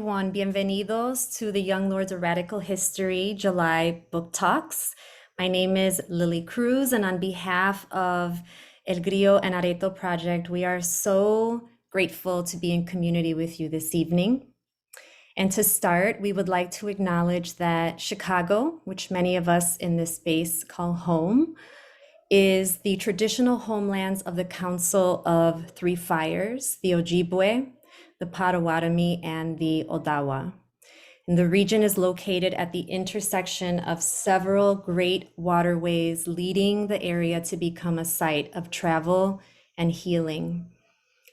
everyone. Bienvenidos to the Young Lords of Radical History July Book Talks. My name is Lily Cruz, and on behalf of El Grillo and Areto Project, we are so grateful to be in community with you this evening. And to start, we would like to acknowledge that Chicago, which many of us in this space call home, is the traditional homelands of the Council of Three Fires, the Ojibwe, the Potawatomi, and the Odawa. And the region is located at the intersection of several great waterways, leading the area to become a site of travel and healing.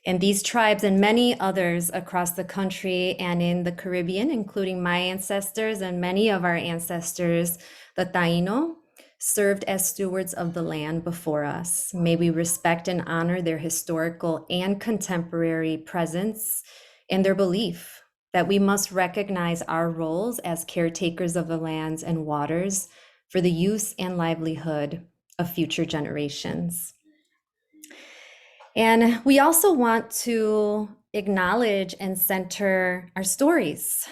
And these tribes and many others across the country and in the Caribbean, including my ancestors and many of our ancestors, the Taino, served as stewards of the land before us. May we respect and honor their historical and contemporary presence and their belief that we must recognize our roles as caretakers of the lands and waters for the use and livelihood of future generations. And we also want to acknowledge and center our stories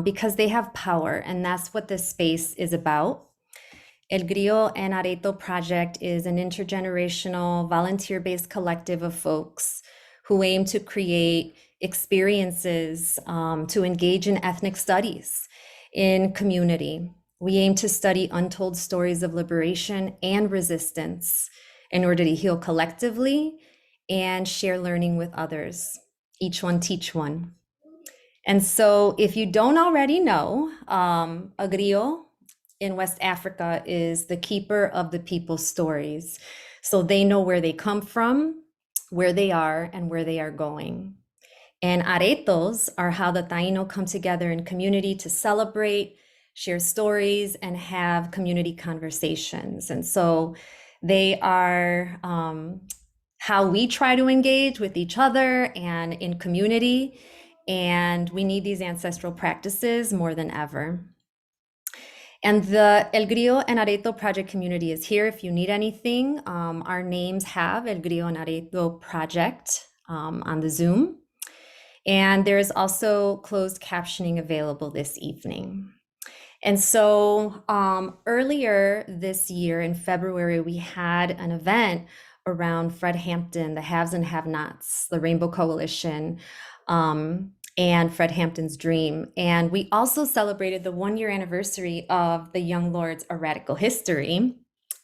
because they have power, and that's what this space is about. El Grillo and Areto Project is an intergenerational, volunteer-based collective of folks who aim to create experiences to engage in ethnic studies in community. We aim to study untold stories of liberation and resistance in order to heal collectively and share learning with others. Each one teach one. And so if you don't already know, a griot in West Africa is the keeper of the people's stories. So they know where they come from, where they are, and where they are going. And aretos are how the Taino come together in community to celebrate, share stories, and have community conversations. And so they are how we try to engage with each other and in community. And we need these ancestral practices more than ever. And the El Grillo and Areto Project community is here if you need anything. Our names have El Grillo and Areto Project on the Zoom. And there is also closed captioning available this evening. And so earlier this year in February, we had an event around Fred Hampton, the Haves and Have-Nots, the Rainbow Coalition, and Fred Hampton's dream. And we also celebrated the 1-year anniversary of The Young Lords of Radical History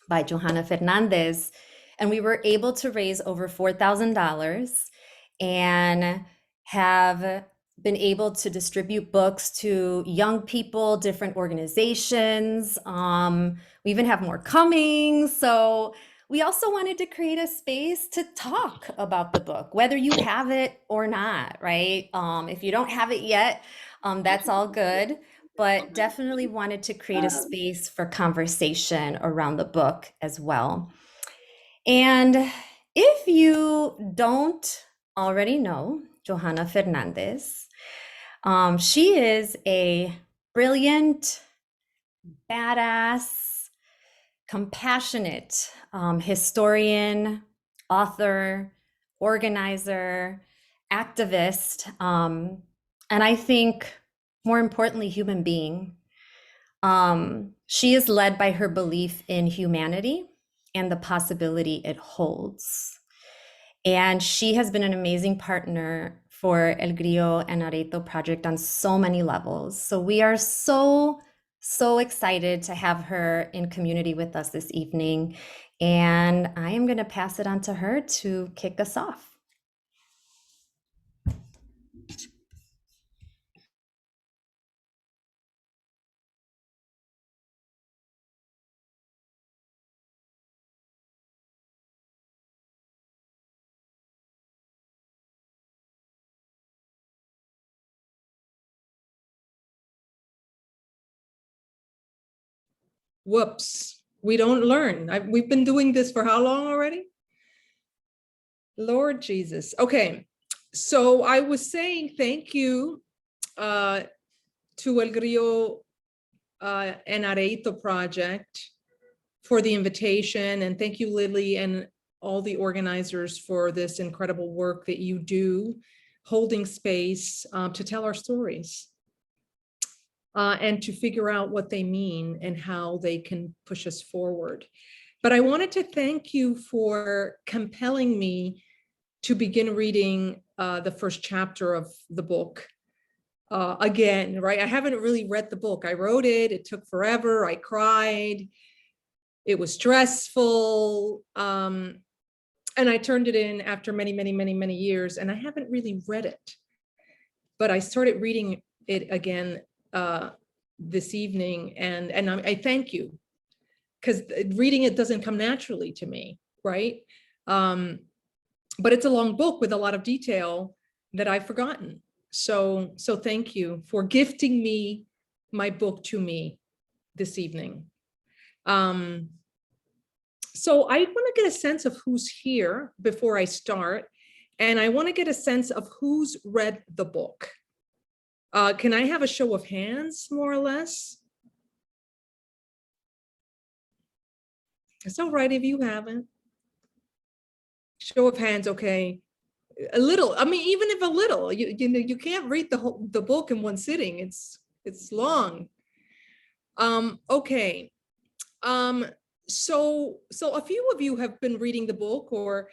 by Johanna Fernández. And we were able to raise over $4,000 and have been able to distribute books to young people, different organizations. We even have more coming. So we also wanted to create a space to talk about the book, whether you have it or not, right? If you don't have it yet, that's all good, but definitely wanted to create a space for conversation around the book as well. And if you don't already know Johanna Fernández, she is a brilliant, badass, compassionate historian, author, organizer, activist, and I think more importantly, human being. She is led by her belief in humanity and the possibility it holds. And she has been an amazing partner for El Grillo and Areto Project on so many levels. So we are so excited to have her in community with us this evening. And I am going to pass it on to her to kick us off. Whoops, we don't learn. We've been doing this for how long already? Lord Jesus. Okay, so I was saying thank you to El Grillo and Areto Project for the invitation, and thank you, Lily, and all the organizers for this incredible work that you do, holding space to tell our stories. and to figure out what they mean and how they can push us forward. But I wanted to thank you for compelling me to begin reading the first chapter of the book again, right? I haven't really read the book. I wrote it, it took forever, I cried, it was stressful. And I turned it in after many, many, many, many years, and I haven't really read it. But I started reading it again this evening, and I thank you, because reading it doesn't come naturally to me, right? But it's a long book with a lot of detail that I've forgotten. So thank you for gifting me my book to me this evening. So I want to get a sense of who's here before I start, and I want to get a sense of who's read the book. Can I have a show of hands, more or less? It's all right if you haven't. Show of hands, okay. A little, I mean, even if a little, you know, you can't read the book in one sitting. It's long. Okay. So a few of you have been reading the book or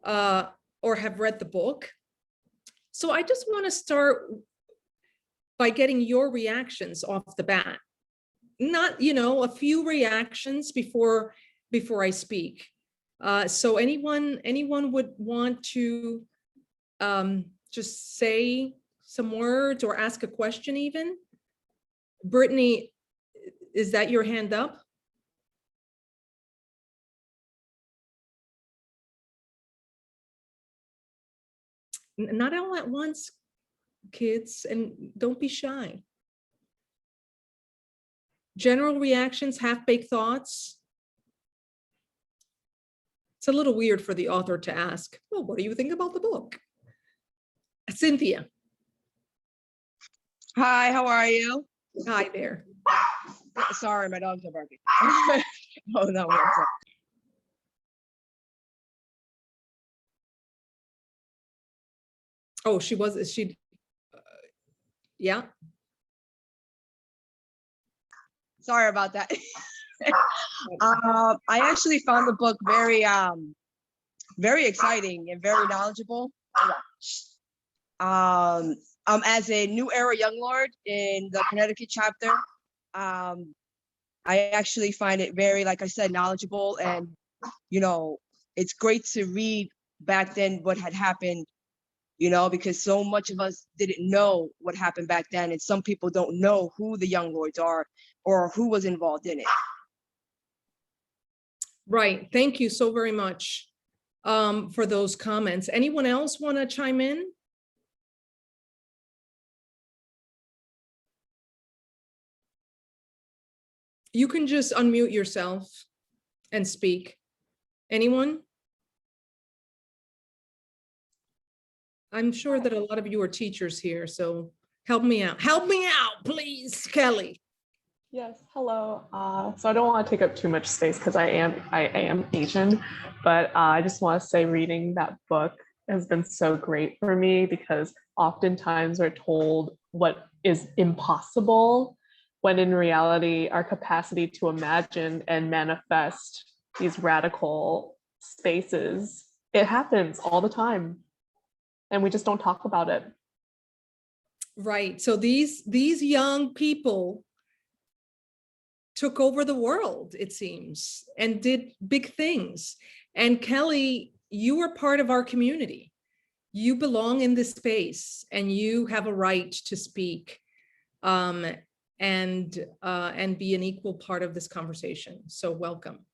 have read the book. So I just want to start by getting your reactions off the bat. Not, you know, a few reactions before I speak. So anyone would want to just say some words or ask a question even? Brittany, is that your hand up? Not all at once, kids, and don't be shy. General reactions, half-baked thoughts. It's a little weird for the author to ask, well, what do you think about the book? Cynthia. Hi, how are you? Hi there. Sorry, my dogs are barking. Oh, no. Oh, yeah. Sorry about that. I actually found the book very exciting and very knowledgeable. As a New Era Young Lord in the Connecticut chapter, I actually find it very, like I said, knowledgeable, and you know, it's great to read back then what had happened, you know, because so much of us didn't know what happened back then, and some people don't know who the Young Lords are or who was involved in it. Right. Thank you so very much for those comments. Anyone else want to chime in? You can just unmute yourself and speak. Anyone? I'm sure that a lot of you are teachers here, so help me out. Help me out, please, Kelly. Yes, hello. So I don't want to take up too much space because I am Asian, but I just want to say reading that book has been so great for me, because oftentimes we're told what is impossible, when in reality, our capacity to imagine and manifest these radical spaces, it happens all the time, and we just don't talk about it. Right. So these young people took over the world, it seems, and did big things. And Kelly, you are part of our community. You belong in this space, and you have a right to speak and be an equal part of this conversation. So welcome.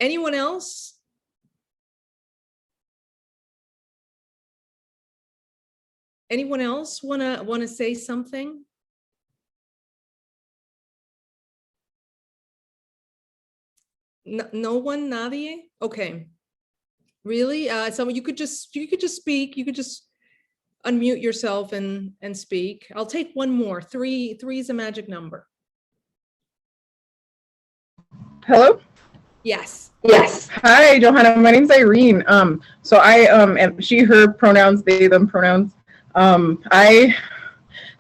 Anyone else? Anyone else wanna say something? No one, nadie? Okay. Really? So you could just speak. You could just unmute yourself and speak. I'll take one more. Three is a magic number. Hello? Yes. Yes. Hi, Johanna. My name's Irene. So I am she, her pronouns, they, them pronouns. I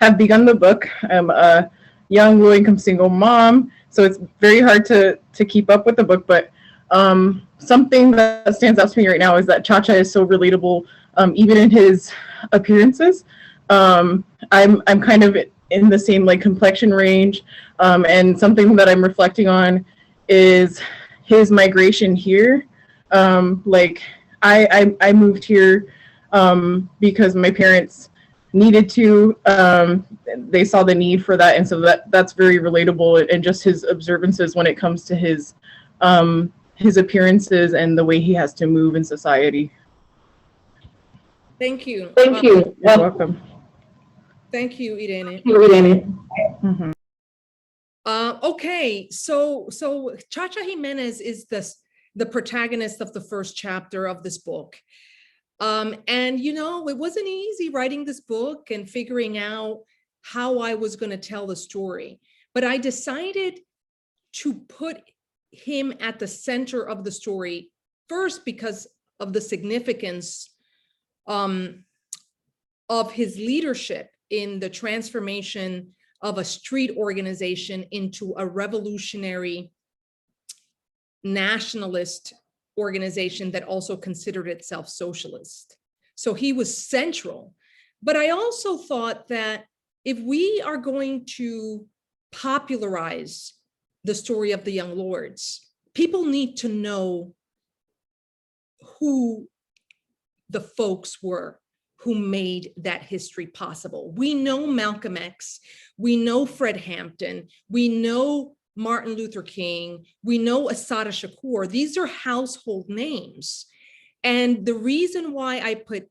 have begun the book. I'm a young, low-income single mom, so it's very hard to keep up with the book. But something that stands out to me right now is that Chacha is so relatable, even in his appearances. I'm kind of in the same like complexion range, and something that I'm reflecting on is his migration here. Like I moved here because my parents needed to. They saw the need for that, and so that's very relatable. And just his observances when it comes to his appearances and the way he has to move in society. Thank you. Thank you. You're welcome. Thank you, Irene. Mm-hmm. Okay, so Chacha Jimenez is the protagonist of the first chapter of this book. And you know, it wasn't easy writing this book and figuring out how I was going to tell the story, but I decided to put him at the center of the story first because of the significance of his leadership in the transformation of a street organization into a revolutionary nationalist organization that also considered itself socialist. So he was central. But I also thought that if we are going to popularize the story of the Young Lords, people need to know who the folks were who made that history possible. We know Malcolm X, we know Fred Hampton, we know Martin Luther King, we know Assata Shakur. These are household names. And the reason why I put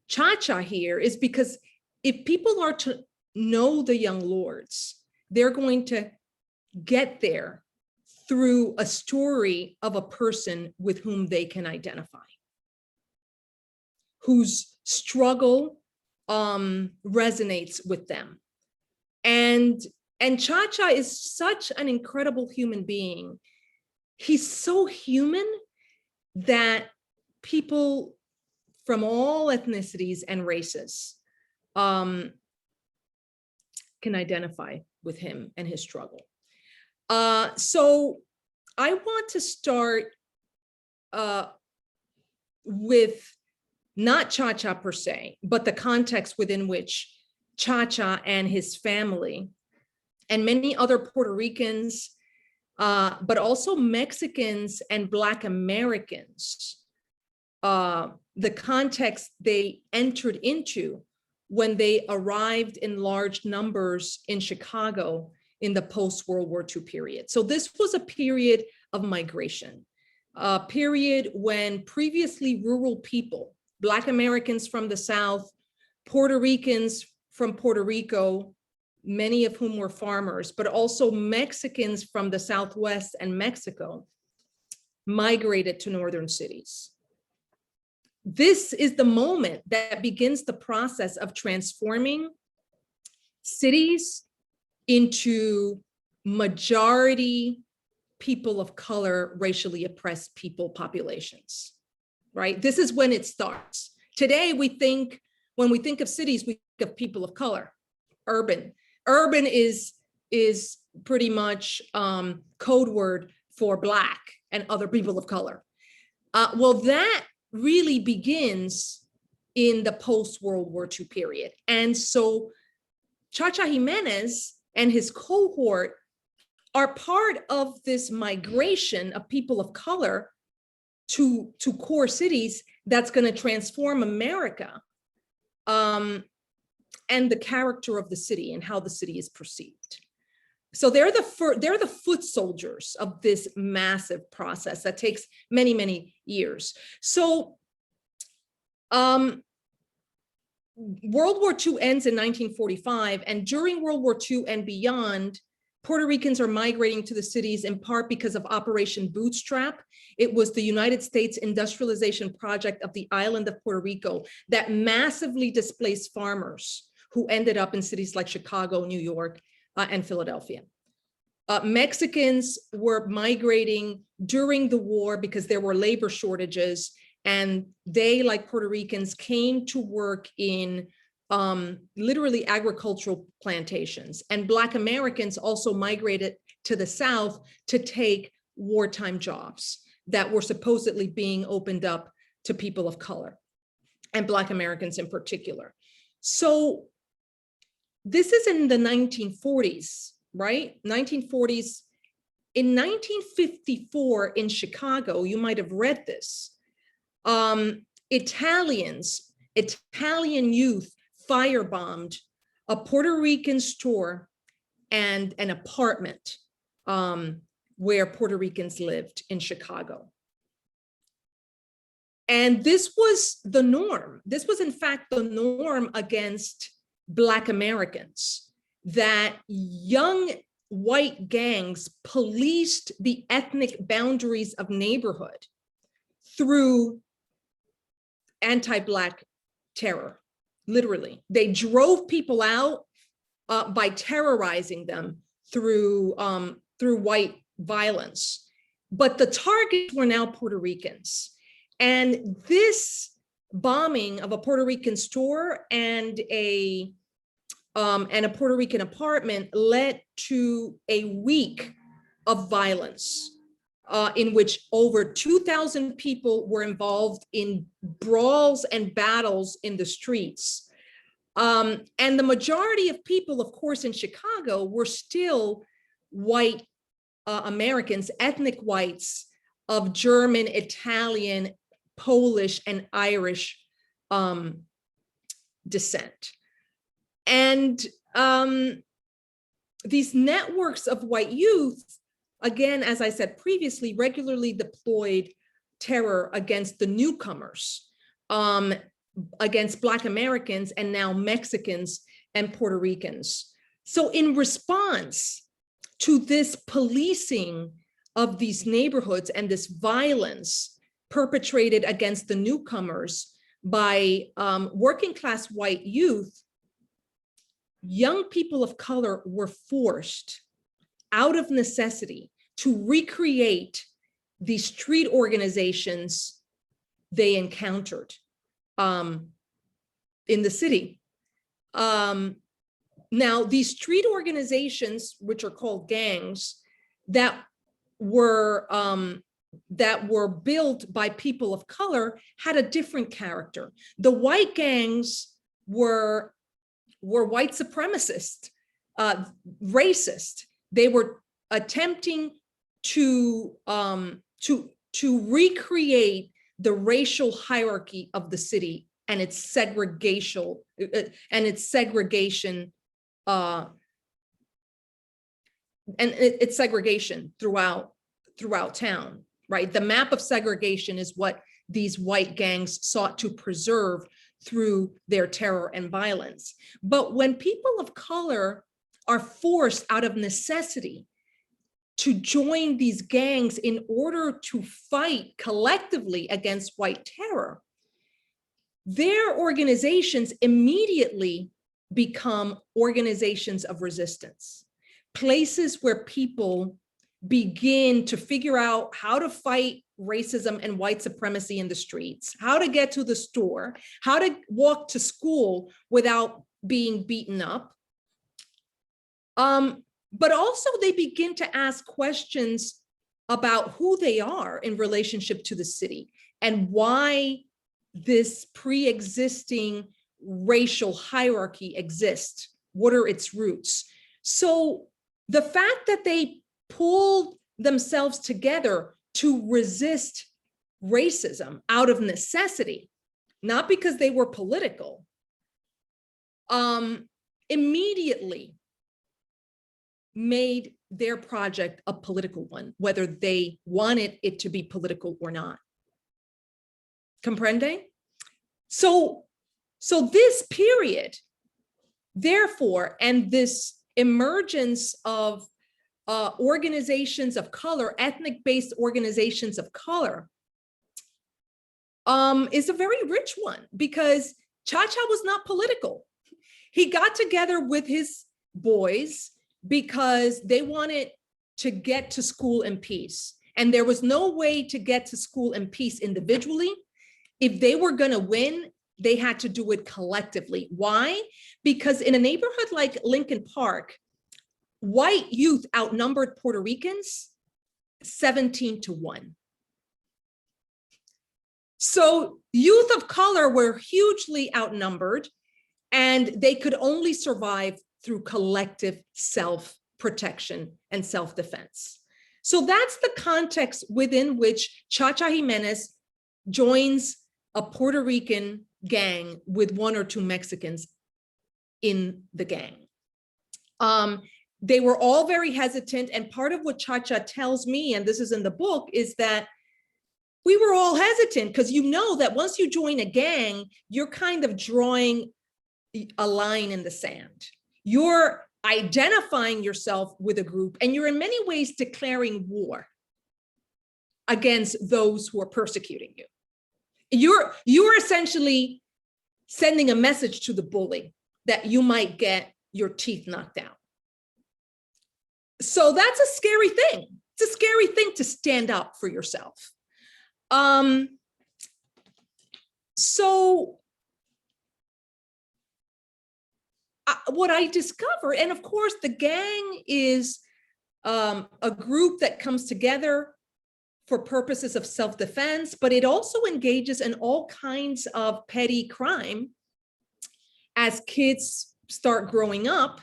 Chacha here is because if people are to know the Young Lords, they're going to get there through a story of a person with whom they can identify, whose struggle resonates with them. And Chacha is such an incredible human being. He's so human that people from all ethnicities and races can identify with him and his struggle. So I want to start with not Chacha per se, but the context within which Chacha and his family and many other Puerto Ricans, but also Mexicans and Black Americans, the context they entered into when they arrived in large numbers in Chicago in the post-World War II period. So this was a period of migration, a period when previously rural people, Black Americans from the South, Puerto Ricans from Puerto Rico, many of whom were farmers, but also Mexicans from the Southwest and Mexico, migrated to northern cities. This is the moment that begins the process of transforming cities into majority people of color, racially oppressed people populations, right? This is when it starts. Today, when we think of cities, we think of people of color, urban. Urban is pretty much code word for Black and other people of color. Well, that really begins in the post-World War II period. And so Chacha Jimenez and his cohort are part of this migration of people of color to core cities that's going to transform America, and the character of the city and how the city is perceived. So they're the foot soldiers of this massive process that takes many, many years. So World War II ends in 1945, and during World War II and beyond, Puerto Ricans are migrating to the cities in part because of Operation Bootstrap. It was the United States industrialization project of the island of Puerto Rico that massively displaced farmers who ended up in cities like Chicago, New York, and Philadelphia. Mexicans were migrating during the war because there were labor shortages, and they, like Puerto Ricans, came to work in literally agricultural plantations. And Black Americans also migrated to the South to take wartime jobs that were supposedly being opened up to people of color, and Black Americans in particular. So this is in the 1940s, right? 1940s. In 1954 in Chicago, you might have read this, Italian youth firebombed a Puerto Rican store and an apartment where Puerto Ricans lived in Chicago. And this was the norm. This was in fact the norm against Black Americans, that young white gangs policed the ethnic boundaries of neighborhood through anti-Black terror. Literally, they drove people out by terrorizing them through white violence. But the targets were now Puerto Ricans. And this bombing of a Puerto Rican store and a Puerto Rican apartment led to a week of violence in which over 2,000 people were involved in brawls and battles in the streets. And the majority of people, of course, in Chicago were still white Americans, ethnic whites of German, Italian, Polish, and Irish descent. And these networks of white youth, again, as I said previously, regularly deployed terror against the newcomers, against Black Americans, and now Mexicans and Puerto Ricans. So in response to this policing of these neighborhoods and this violence perpetrated against the newcomers by working class white youth, young people of color were forced out of necessity to recreate the street organizations they encountered in the city. Now, these street organizations, which are called gangs, that were built by people of color, had a different character. The white gangs were white supremacist, racist. They were attempting to recreate the racial hierarchy of the city and its segregation throughout town, right? The map of segregation is what these white gangs sought to preserve through their terror and violence. But when people of color are forced out of necessity to join these gangs in order to fight collectively against white terror, their organizations immediately become organizations of resistance, places where people begin to figure out how to fight racism and white supremacy in the streets, how to get to the store, how to walk to school without being beaten up. But also they begin to ask questions about who they are in relationship to the city and why this pre-existing racial hierarchy exists. What are its roots? So the fact that they pulled themselves together to resist racism out of necessity, not because they were political, immediately made their project a political one, whether they wanted it to be political or not. Comprende? So this period, therefore, and this emergence of organizations of color, ethnic-based organizations of color, is a very rich one, because Cha-Cha was not political. He got together with his boys because they wanted to get to school in peace. And there was no way to get to school in peace individually. If they were going to win, they had to do it collectively. Why? Because in a neighborhood like Lincoln Park, white youth outnumbered Puerto Ricans 17-1. So youth of color were hugely outnumbered, and they could only survive through collective self-protection and self-defense. So that's the context within which Cha-Cha Jimenez joins a Puerto Rican gang with 1 or 2 Mexicans in the gang. They were all very hesitant, and part of what Cha-Cha tells me, and this is in the book, is that we were all hesitant because you know that once you join a gang, you're kind of drawing a line in the sand. You're identifying yourself with a group, and you're in many ways declaring war against those who are persecuting you. You're essentially sending a message to the bully that you might get your teeth knocked out. So that's a scary thing. It's a scary thing to stand up for yourself. What I discovered, and of course the gang is a group that comes together for purposes of self-defense, but it also engages in all kinds of petty crime as kids start growing up.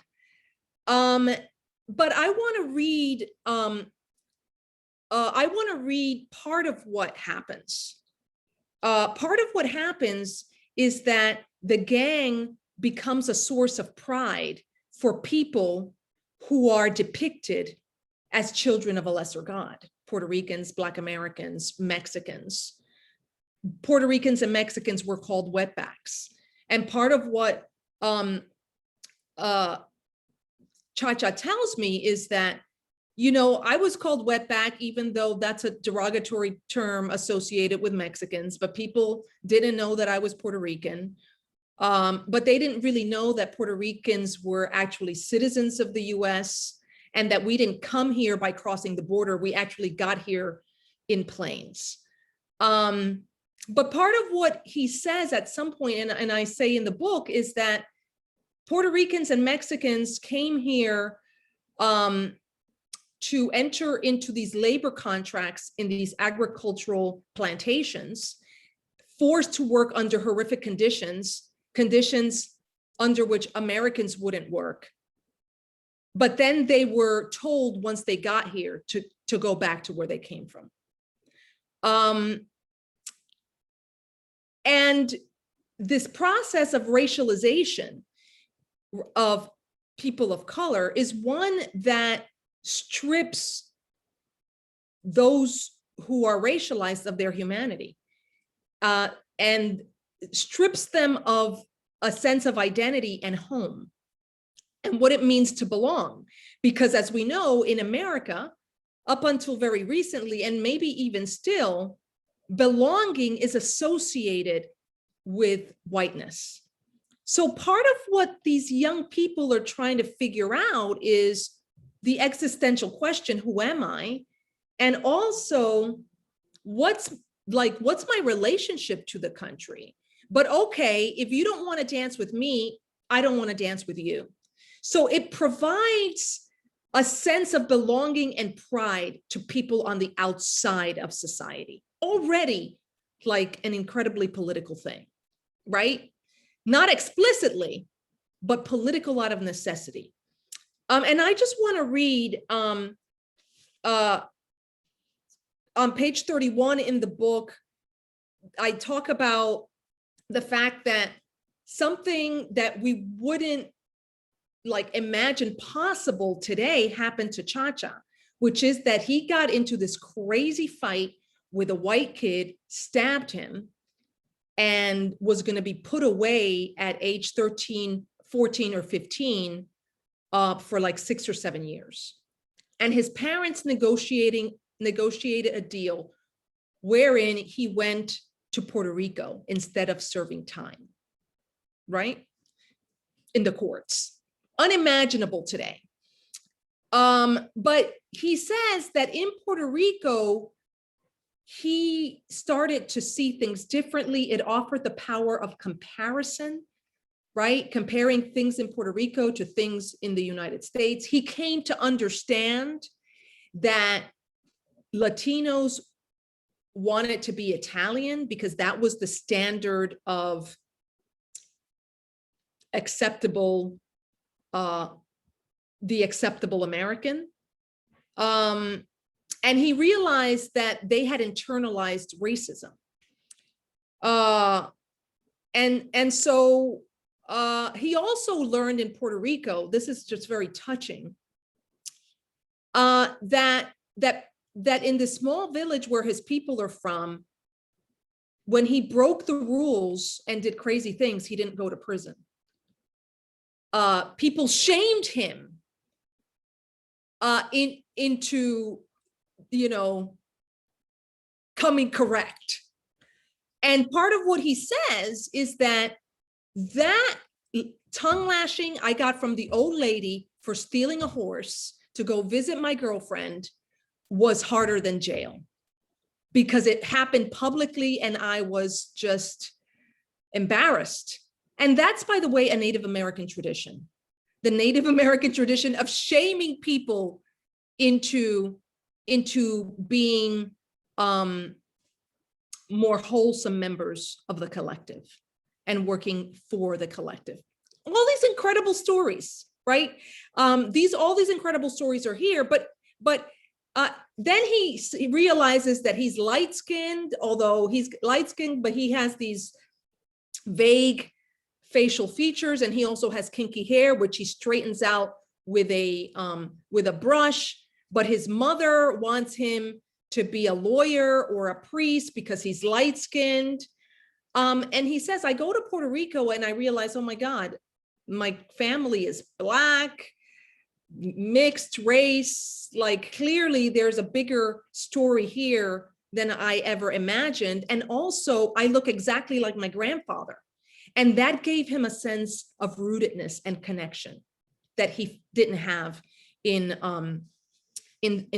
But I want to read part of what happens. Part of what happens is that the gang becomes a source of pride for people who are depicted as children of a lesser God: Puerto Ricans, Black Americans, Mexicans. Puerto Ricans and Mexicans were called wetbacks. And part of what Cha-Cha tells me is that, you know, I was called wetback, even though that's a derogatory term associated with Mexicans, but people didn't know that I was Puerto Rican. But they didn't really know that Puerto Ricans were actually citizens of the US, and that we didn't come here by crossing the border. We actually got here in planes. But part of what he says at some point, and I say in the book, is that Puerto Ricans and Mexicans came here to enter into these labor contracts in these agricultural plantations, forced to work under horrific conditions under which Americans wouldn't work. But then they were told once they got here to go back to where they came from. And this process of racialization of people of color is one that strips those who are racialized of their humanity, and strips them of a sense of identity and home and what it means to belong. Because as we know, in America, up until very recently, and maybe even still, belonging is associated with whiteness. So part of what these young people are trying to figure out is the existential question, who am I? And also, what's my relationship to the country? But okay, if you don't want to dance with me, I don't want to dance with you. So it provides a sense of belonging and pride to people on the outside of society. Already like an incredibly political thing, right? Not explicitly, but political out of necessity. And I just want to read on page 31 in the book, I talk about the fact that something that we wouldn't imagine possible today happened to Cha-Cha, which is that he got into this crazy fight with a white kid, stabbed him, and was going to be put away at age 13, 14 or 15 for like 6 or 7 years. And his parents negotiated a deal wherein he went to Puerto Rico instead of serving time, right? In the courts. Unimaginable today. But he says that in Puerto Rico, he started to see things differently. It offered the power of comparison, right? Comparing things in Puerto Rico to things in the United States. He came to understand that Latinos wanted to be Italian because that was the standard of acceptable, the acceptable American. And he realized that they had internalized racism. And so he also learned in Puerto Rico, this is just very touching, that in the small village where his people are from, when he broke the rules and did crazy things, he didn't go to prison. People shamed him into, you know, coming correct. And part of what he says is that tongue lashing I got from the old lady for stealing a horse to go visit my girlfriend was harder than jail, because it happened publicly and I was just embarrassed. And that's, by the way, a Native American tradition. The Native American tradition of shaming people into being more wholesome members of the collective and working for the collective. All these incredible stories, right? All these incredible stories are here, but then he realizes that he's light-skinned, although he's light-skinned, but he has these vague facial features, and he also has kinky hair, which he straightens out with a brush. But his mother wants him to be a lawyer or a priest because he's light-skinned. And he says, I go to Puerto Rico and I realize, oh my God, my family is Black, mixed race. Like, clearly there's a bigger story here than I ever imagined. And also I look exactly like my grandfather. And that gave him a sense of rootedness and connection that he didn't have in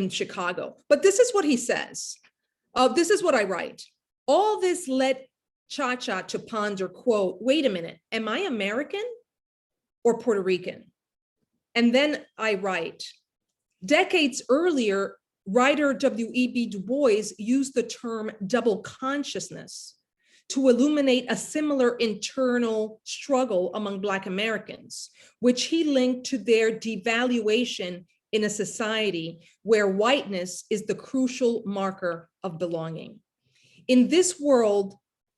Chicago. But this is what he says. This is what I write. All this led Cha-Cha to ponder, quote, wait a minute, am I American or Puerto Rican? And then I write, decades earlier, writer W.E.B. Du Bois used the term double consciousness to illuminate a similar internal struggle among Black Americans, which he linked to their devaluation in a society where whiteness is the crucial marker of belonging. In this world,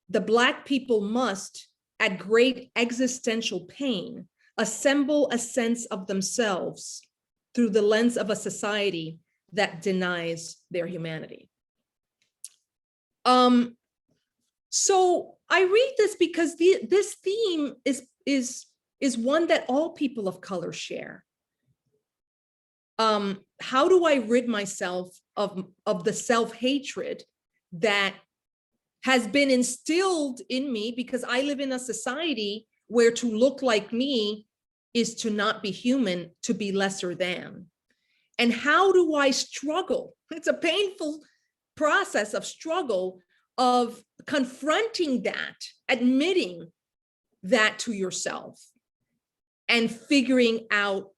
the Black people must, at great existential pain, assemble a sense of themselves through the lens of a society that denies their humanity. So I read this because this theme is one that all people of color share. How do I rid myself of the self-hatred that has been instilled in me, because I live in a society where to look like me is to not be human, to be lesser than. And how do I struggle? It's a painful process of struggle, of confronting that, admitting that to yourself, and figuring out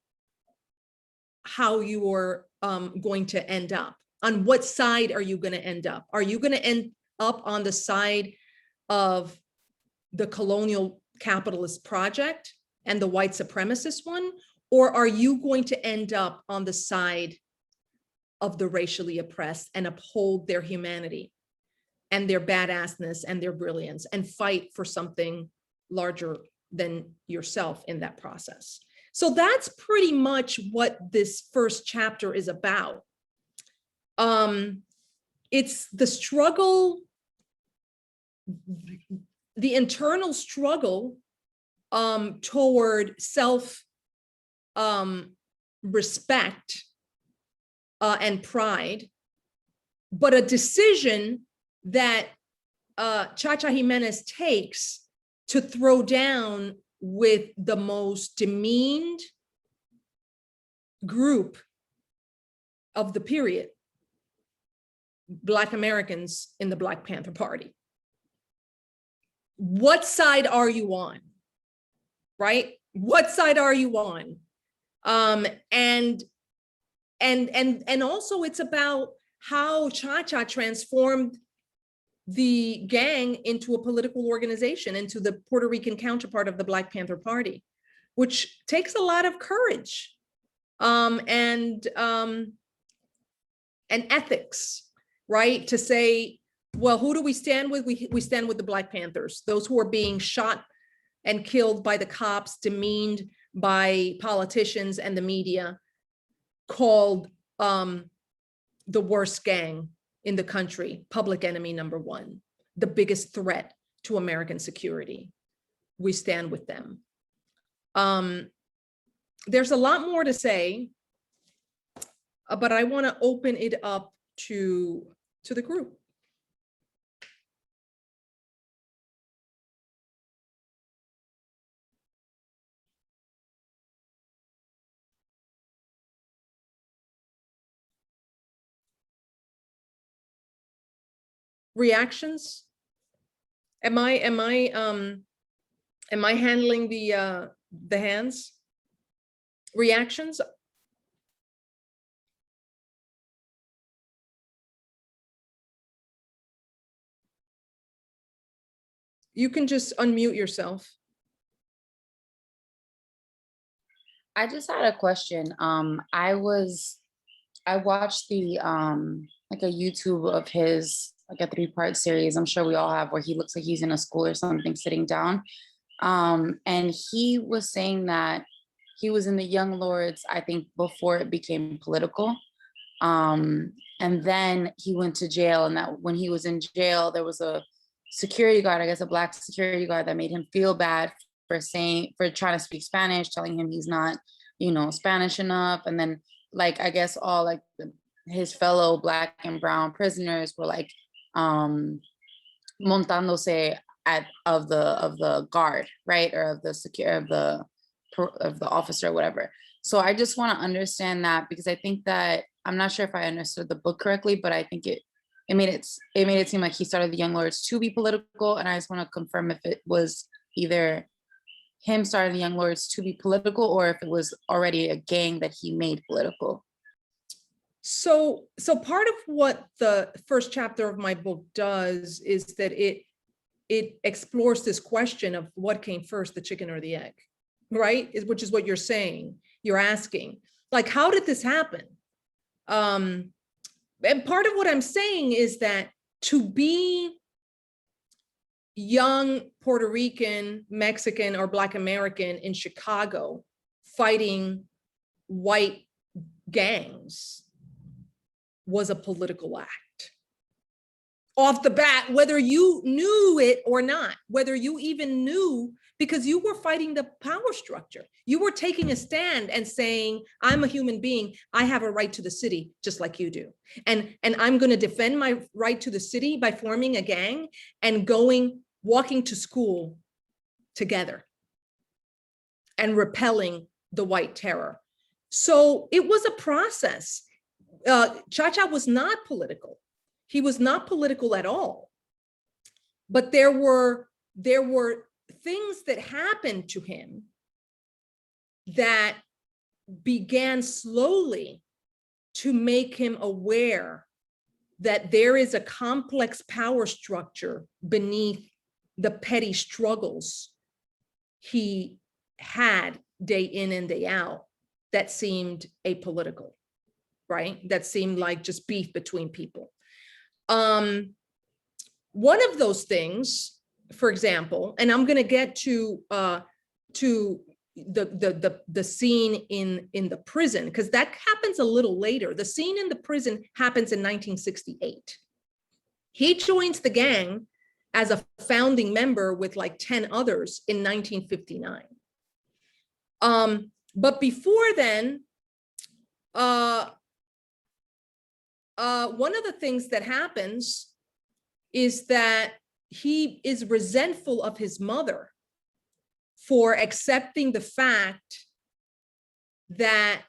how you are going to end up. On what side are you going to end up? Are you going to end up on the side of the colonial capitalist project and the white supremacist one? Or are you going to end up on the side of the racially oppressed and uphold their humanity and their badassness and their brilliance and fight for something larger than yourself in that process? So that's pretty much what this first chapter is about. It's the struggle, the internal struggle toward self respect and pride, but a decision that Cha-Cha Jimenez takes to throw down with the most demeaned group of the period, Black Americans in the Black Panther Party. What side are you on? Right? What side are you on? And also it's about how Cha-Cha transformed the gang into a political organization, into the Puerto Rican counterpart of the Black Panther Party, which takes a lot of courage and ethics, right? To say, well, who do we stand with? We stand with the Black Panthers, those who are being shot and killed by the cops, demeaned by politicians and the media, called the worst gang in the country, public enemy number one, the biggest threat to American security. We stand with them. There's a lot more to say, but I want to open it up to the group. Reactions? Am I handling the hands? Reactions? You can just unmute yourself. I just had a question. I watched the like a YouTube of his, like a 3-part series, I'm sure we all have, where he looks like he's in a school or something sitting down. And he was saying that he was in the Young Lords, I think, before it became political. And then he went to jail, and that when he was in jail, there was a security guard, I guess a Black security guard, that made him feel bad for trying to speak Spanish, telling him he's not, Spanish enough. And then, like, I guess all like his fellow Black and brown prisoners were like montándose of the guard, right, or of the officer or whatever. So I just want to understand that, because I think that, I'm not sure if I understood the book correctly, but I think it made it seem like he started the Young Lords to be political, and I just want to confirm if it was either him starting the Young Lords to be political, or if it was already a gang that he made political. So part of what the first chapter of my book does is that it explores this question of what came first, the chicken or the egg, right? Which is what you're saying, you're asking, like, how did this happen? And part of what I'm saying is that to be young Puerto Rican, Mexican, or Black American in Chicago fighting white gangs was a political act. Off the bat, whether you knew it or not, whether you even knew, because you were fighting the power structure. You were taking a stand and saying, I'm a human being, I have a right to the city just like you do. And I'm going to defend my right to the city by forming a gang and walking to school together and repelling the white terror. So it was a process. Cha-Cha was not political. He was not political at all. But there were things that happened to him that began slowly to make him aware that there is a complex power structure beneath the petty struggles he had day in and day out that seemed apolitical, right? That seemed like just beef between people. One of those things, for example, and I'm going to get to the scene in the prison, because that happens a little later. The scene in the prison happens in 1968. He joins the gang as a founding member with like 10 others in 1959. But before then, one of the things that happens is that he is resentful of his mother for accepting the fact that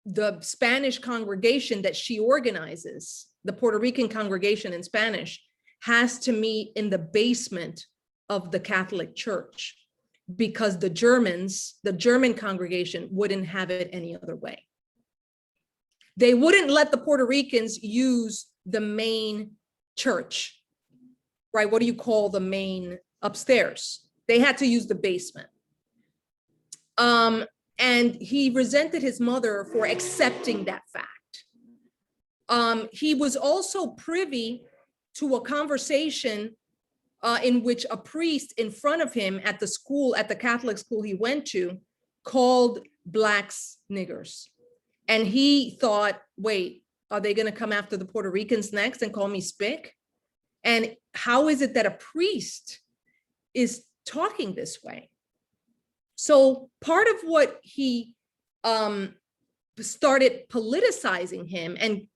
the Spanish congregation that she organizes, the Puerto Rican congregation in Spanish, has to meet in the basement of the Catholic Church because the German congregation wouldn't have it any other way. They wouldn't let the Puerto Ricans use the main church, right? What do you call the main upstairs? They had to use the basement. And he resented his mother for accepting that fact. He was also privy to a conversation in which a priest in front of him at the school, at the Catholic school he went to, called blacks niggers. And he thought, wait, are they going to come after the Puerto Ricans next and call me spick? And how is it that a priest is talking this way? So part of what he started politicizing him and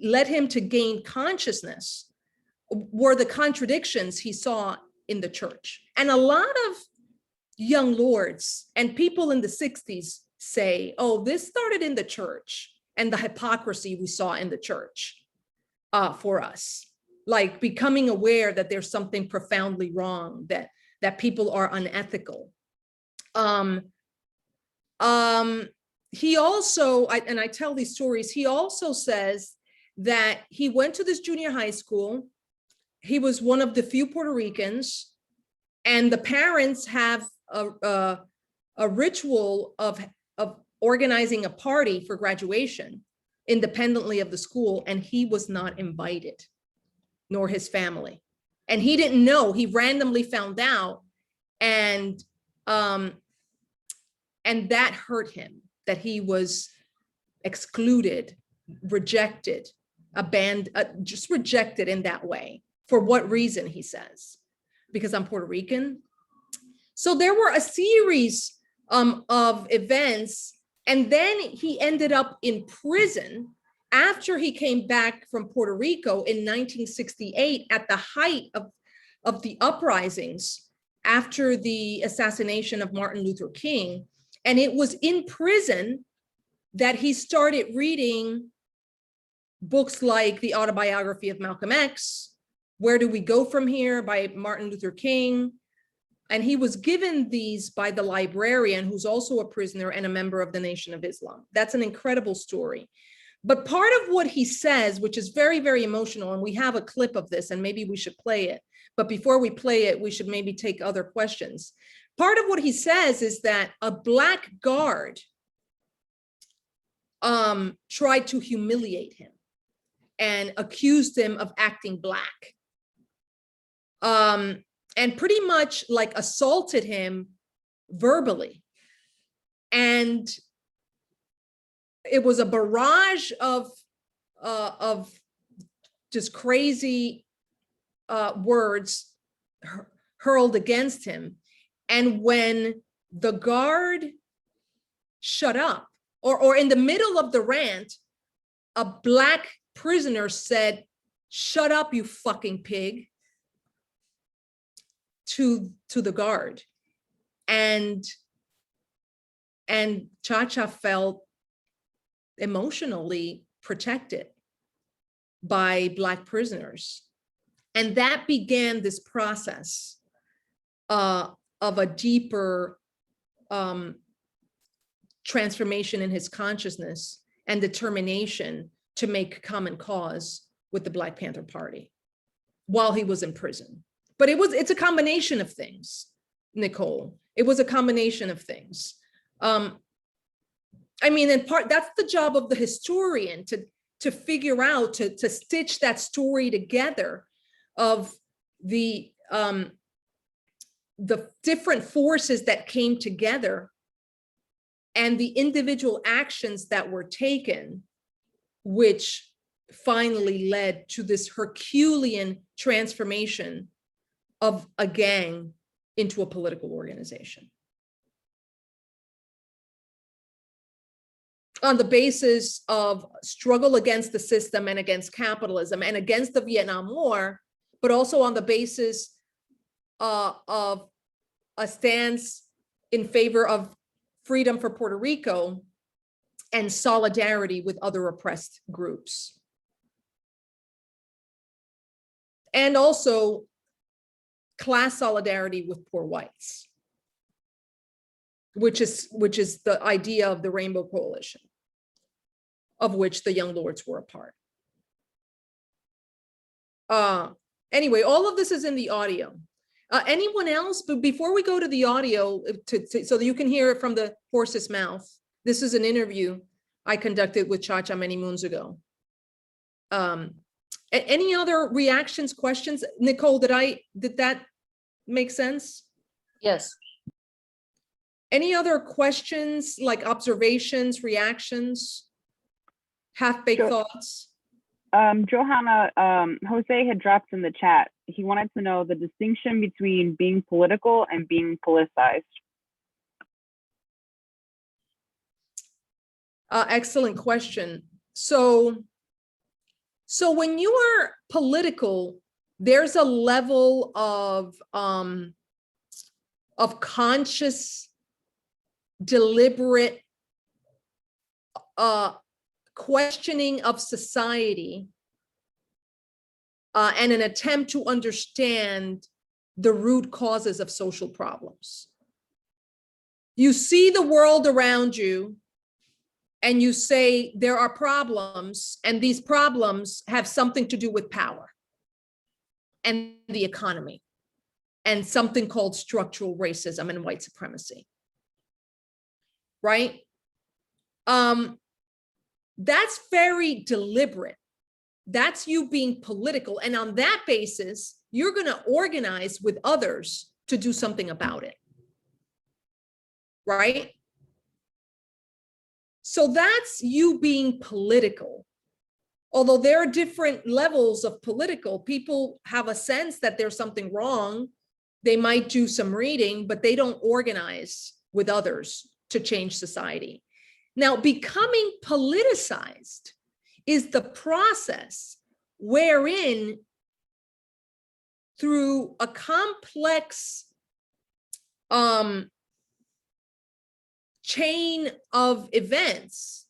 led him to gain consciousness were the contradictions he saw in the church. And a lot of young lords and people in the 60s say, oh, this started in the church and the hypocrisy we saw in the church for us, like becoming aware that there's something profoundly wrong, that people are unethical. He also, and I tell these stories, he also says that he went to this junior high school. He was one of the few Puerto Ricans, and the parents have a ritual of organizing a party for graduation independently of the school, and he was not invited, nor his family. And he didn't know, he randomly found out, and that hurt him, that he was excluded, rejected, abandoned, just rejected in that way. For what reason, he says? Because I'm Puerto Rican. So there were a series of events, and then he ended up in prison after he came back from Puerto Rico in 1968 at the height of the uprisings after the assassination of Martin Luther King. And it was in prison that he started reading books like the autobiography of Malcolm X, Where Do We Go From Here by Martin Luther King. And he was given these by the librarian, who's also a prisoner and a member of the Nation of Islam. That's an incredible story. But part of what he says, which is very, very emotional, and we have a clip of this and maybe we should play it. But before we play it, we should maybe take other questions. Part of what he says is that a black guard tried to humiliate him and accused him of acting black. And pretty much like assaulted him verbally. And it was a barrage of just crazy words hurled against him. And when the guard shut up, or in the middle of the rant, a black prisoner said, "Shut up, you fucking pig," to the guard. And Cha-Cha felt emotionally protected by black prisoners. And that began this process of a deeper transformation in his consciousness and determination to make common cause with the Black Panther Party while he was in prison. But it's a combination of things, Nicole. It was a combination of things. I mean, in part, that's the job of the historian, to figure out, to stitch that story together of the different forces that came together and the individual actions that were taken, which finally led to this Herculean transformation of a gang into a political organization. On the basis of struggle against the system and against capitalism and against the Vietnam War, but also on the basis of a stance in favor of freedom for Puerto Rico and solidarity with other oppressed groups. And also class solidarity with poor whites, which is the idea of the Rainbow Coalition, of which the Young Lords were a part. Anyway, all of this is in the audio. Anyone else? But before we go to the audio, so that you can hear it from the horse's mouth, this is an interview I conducted with Cha-Cha many moons ago. Any other reactions, questions? Nicole, did that make sense? Yes. Any other questions, like observations, reactions, half-baked thoughts? Johanna, Jose had dropped in the chat. He wanted to know the distinction between being political and being politicized. Excellent question. So when you are political, there's a level of conscious, deliberate questioning of society and an attempt to understand the root causes of social problems. You see the world around you and you say there are problems, and these problems have something to do with power and the economy and something called structural racism and white supremacy, right? That's very deliberate. That's you being political. And on that basis, you're going to organize with others to do something about it, right? So that's you being political. Although there are different levels of political, people have a sense that there's something wrong. They might do some reading, but they don't organize with others to change society. Now, becoming politicized is the process wherein, through a complex chain of events,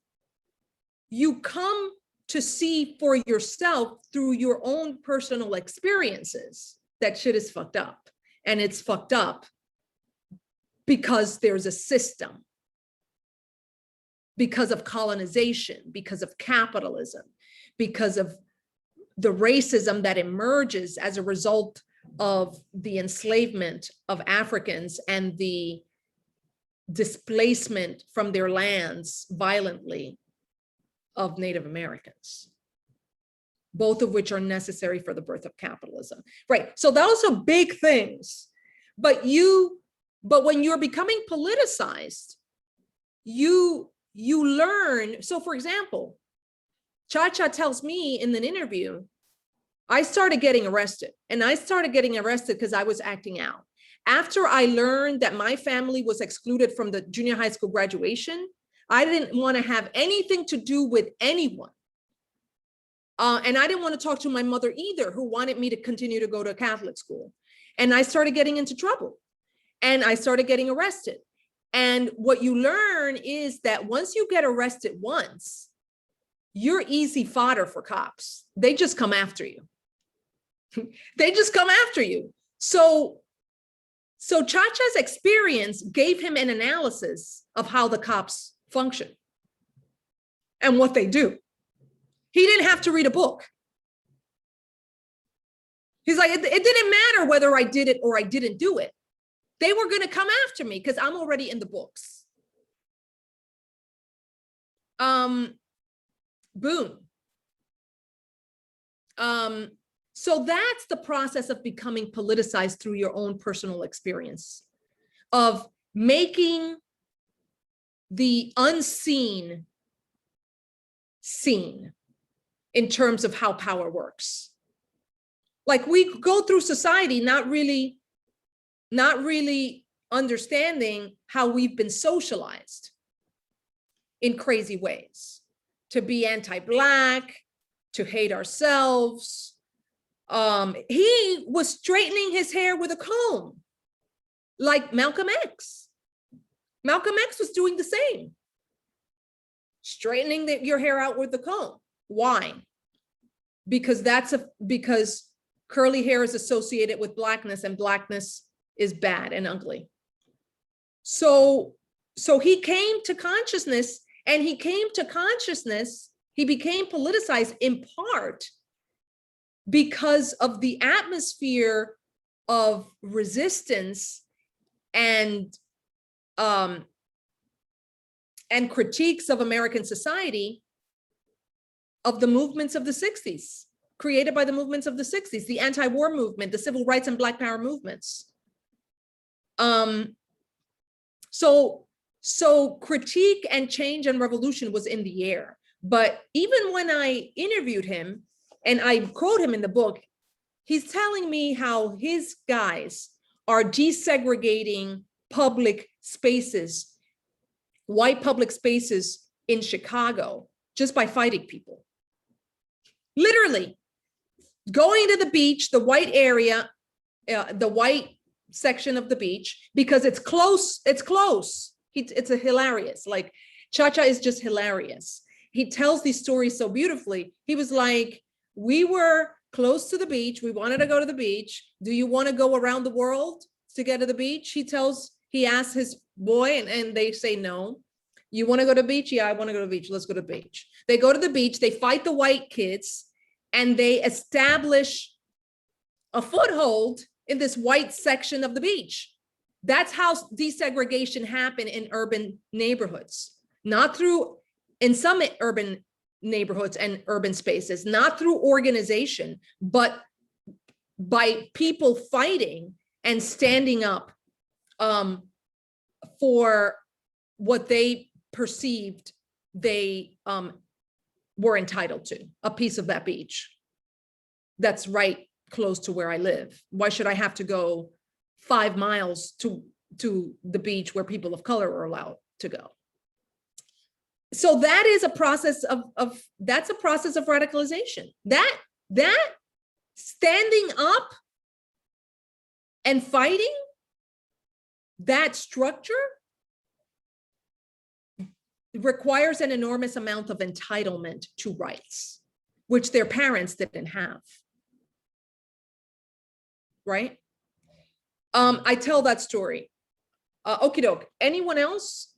you come to see for yourself through your own personal experiences that shit is fucked up. And it's fucked up because there's a system, because of colonization, because of capitalism, because of the racism that emerges as a result of the enslavement of Africans and the displacement from their lands violently of Native Americans, both of which are necessary for the birth of capitalism. Right, so those are big things, but when you're becoming politicized, you learn. So for example, Cha-Cha tells me in an interview, I started getting arrested, and I started getting arrested because I was acting out. After I learned that my family was excluded from the junior high school graduation, I didn't want to have anything to do with anyone. And I didn't want to talk to my mother either, who wanted me to continue to go to a Catholic school. And I started getting into trouble, and I started getting arrested. And what you learn is that once you get arrested once, you're easy fodder for cops. They just come after you. They just come after you. So Cha-Cha's experience gave him an analysis of how the cops function and what they do. He didn't have to read a book. He's like, it didn't matter whether I did it or I didn't do it. They were going to come after me because I'm already in the books. Boom. So that's the process of becoming politicized through your own personal experience, of making the unseen seen in terms of how power works. Like, we go through society not really understanding how we've been socialized in crazy ways, to be anti-Black, to hate ourselves. He was straightening his hair with a comb, like Malcolm X. Malcolm X was doing the same. straightening your hair out with the comb. Why? Because because curly hair is associated with blackness, and blackness is bad and ugly. So he came to consciousness, and he became politicized in part because of the atmosphere of resistance and critiques of American society of the movements of the 60s, created by the movements of the 60s, the anti-war movement, the civil rights and Black Power movements. So critique and change and revolution was in the air. But even when I interviewed him, and I quote him in the book, he's telling me how his guys are desegregating public spaces, white public spaces in Chicago, just by fighting people. Literally going to the beach, the white area, the white section of the beach, because it's close. It's close. It's a hilarious. Like, Cha-Cha is just hilarious. He tells these stories so beautifully. He was like, we were close to the beach. We wanted to go to the beach. Do you want to go around the world to get to the beach? He asks his boy, and they say no. You want to go to the beach? Yeah, I want to go to the beach. Let's go to the beach. They go to the beach. They fight the white kids, and they establish a foothold in this white section of the beach. That's how desegregation happened in urban neighborhoods, not through, in some urban neighborhoods and urban spaces, not through organization, but by people fighting and standing up for what they perceived they were entitled to, a piece of that beach that's right close to where I live. Why should I have to go 5 miles to the beach where people of color are allowed to go? So that is a process that's a process of radicalization. That standing up and fighting that structure requires an enormous amount of entitlement to rights, which their parents didn't have. Right? I tell that story. Okie doke. Anyone else?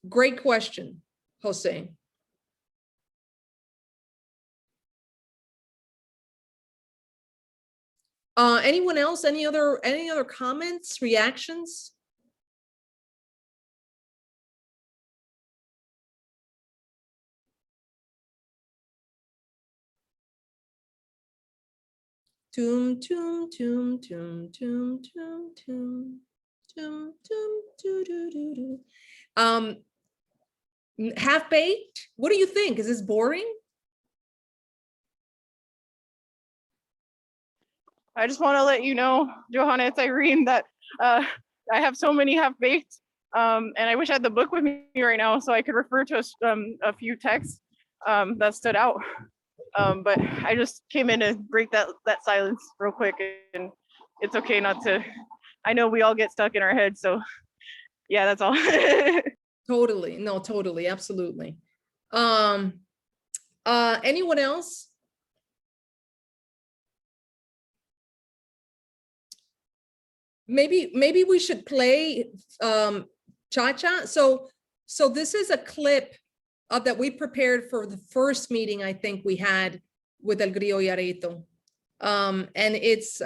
Great question, Jose. Anyone else? Any other comments, reactions? Toom toom toom toom toom toom toom toom toom doo doo doo doo. Half-baked, what do you think? Is this boring? I just want to let you know, Johanna, it's Irene, that I have so many half-baked, and I wish I had the book with me right now so I could refer to a few texts that stood out. But I just came in to break that silence real quick, and it's okay not to. I know we all get stuck in our heads, so yeah, that's all. Totally, no, totally, absolutely. Anyone else? Maybe we should play Cha-Cha. So this is a clip that we prepared for the first meeting I think we had with El Grillo y Areito. And it's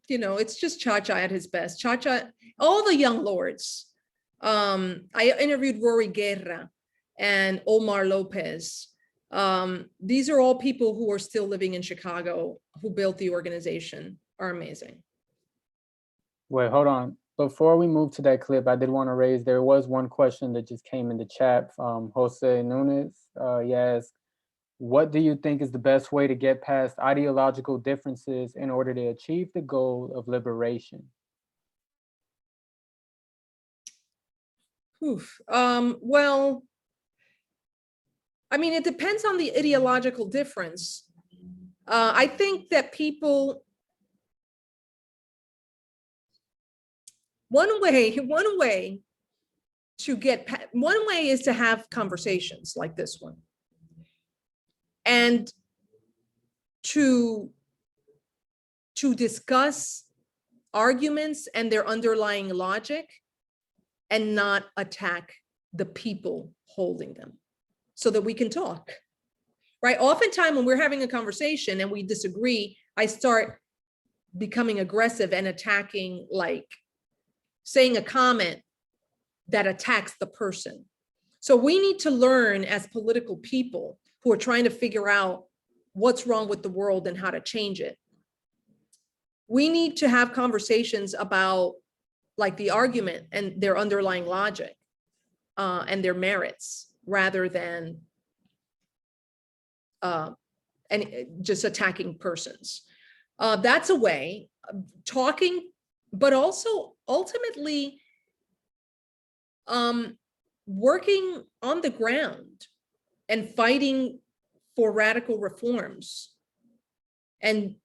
it's just Cha-Cha at his best. Cha-Cha, all the young lords. I interviewed Rory Guerra and Omar Lopez. These are all people who are still living in Chicago, who built the organization, are amazing. Wait, hold on. Before we move to that clip, I did want to raise, there was one question that just came in the chat from Jose Nunez. He asked, what do you think is the best way to get past ideological differences in order to achieve the goal of liberation? Well, I mean, it depends on the ideological difference. I think that people one way to get, one way is to have conversations like this one. And to discuss arguments and their underlying logic and not attack the people holding them so that we can talk, right? Oftentimes when we're having a conversation and we disagree, I start becoming aggressive and attacking, like saying a comment that attacks the person. So we need to learn as political people who are trying to figure out what's wrong with the world and how to change it. We need to have conversations about like the argument and their underlying logic and their merits rather than and just attacking persons. That's a way of talking, but also ultimately working on the ground and fighting for radical reforms and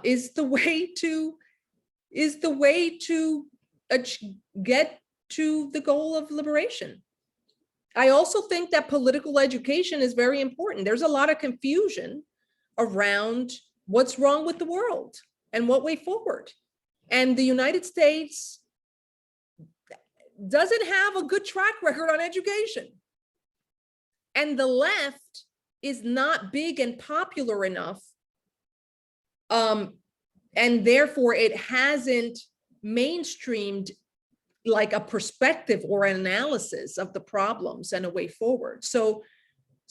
is the way to get to the goal of liberation. I also think that political education is very important. There's a lot of confusion around what's wrong with the world and what way forward. And the United States doesn't have a good track record on education. And the left is not big and popular enough. And therefore it hasn't mainstreamed like a perspective or an analysis of the problems and a way forward. So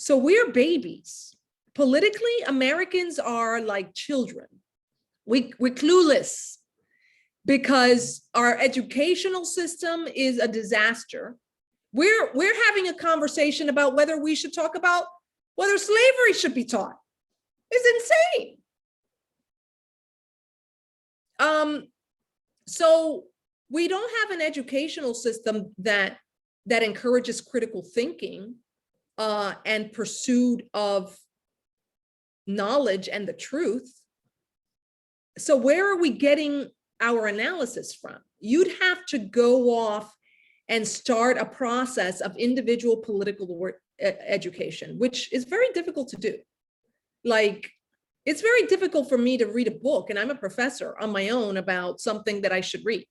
we're babies. Politically, Americans are like children. We're clueless because our educational system is a disaster. We're having a conversation about whether we should talk about whether slavery should be taught. It's insane. So we don't have an educational system that encourages critical thinking and pursuit of knowledge and the truth. So where are we getting our analysis from? You'd have to go off and start a process of individual political education, which is very difficult to do. Like, it's very difficult for me to read a book, and I'm a professor, on my own about something that I should read.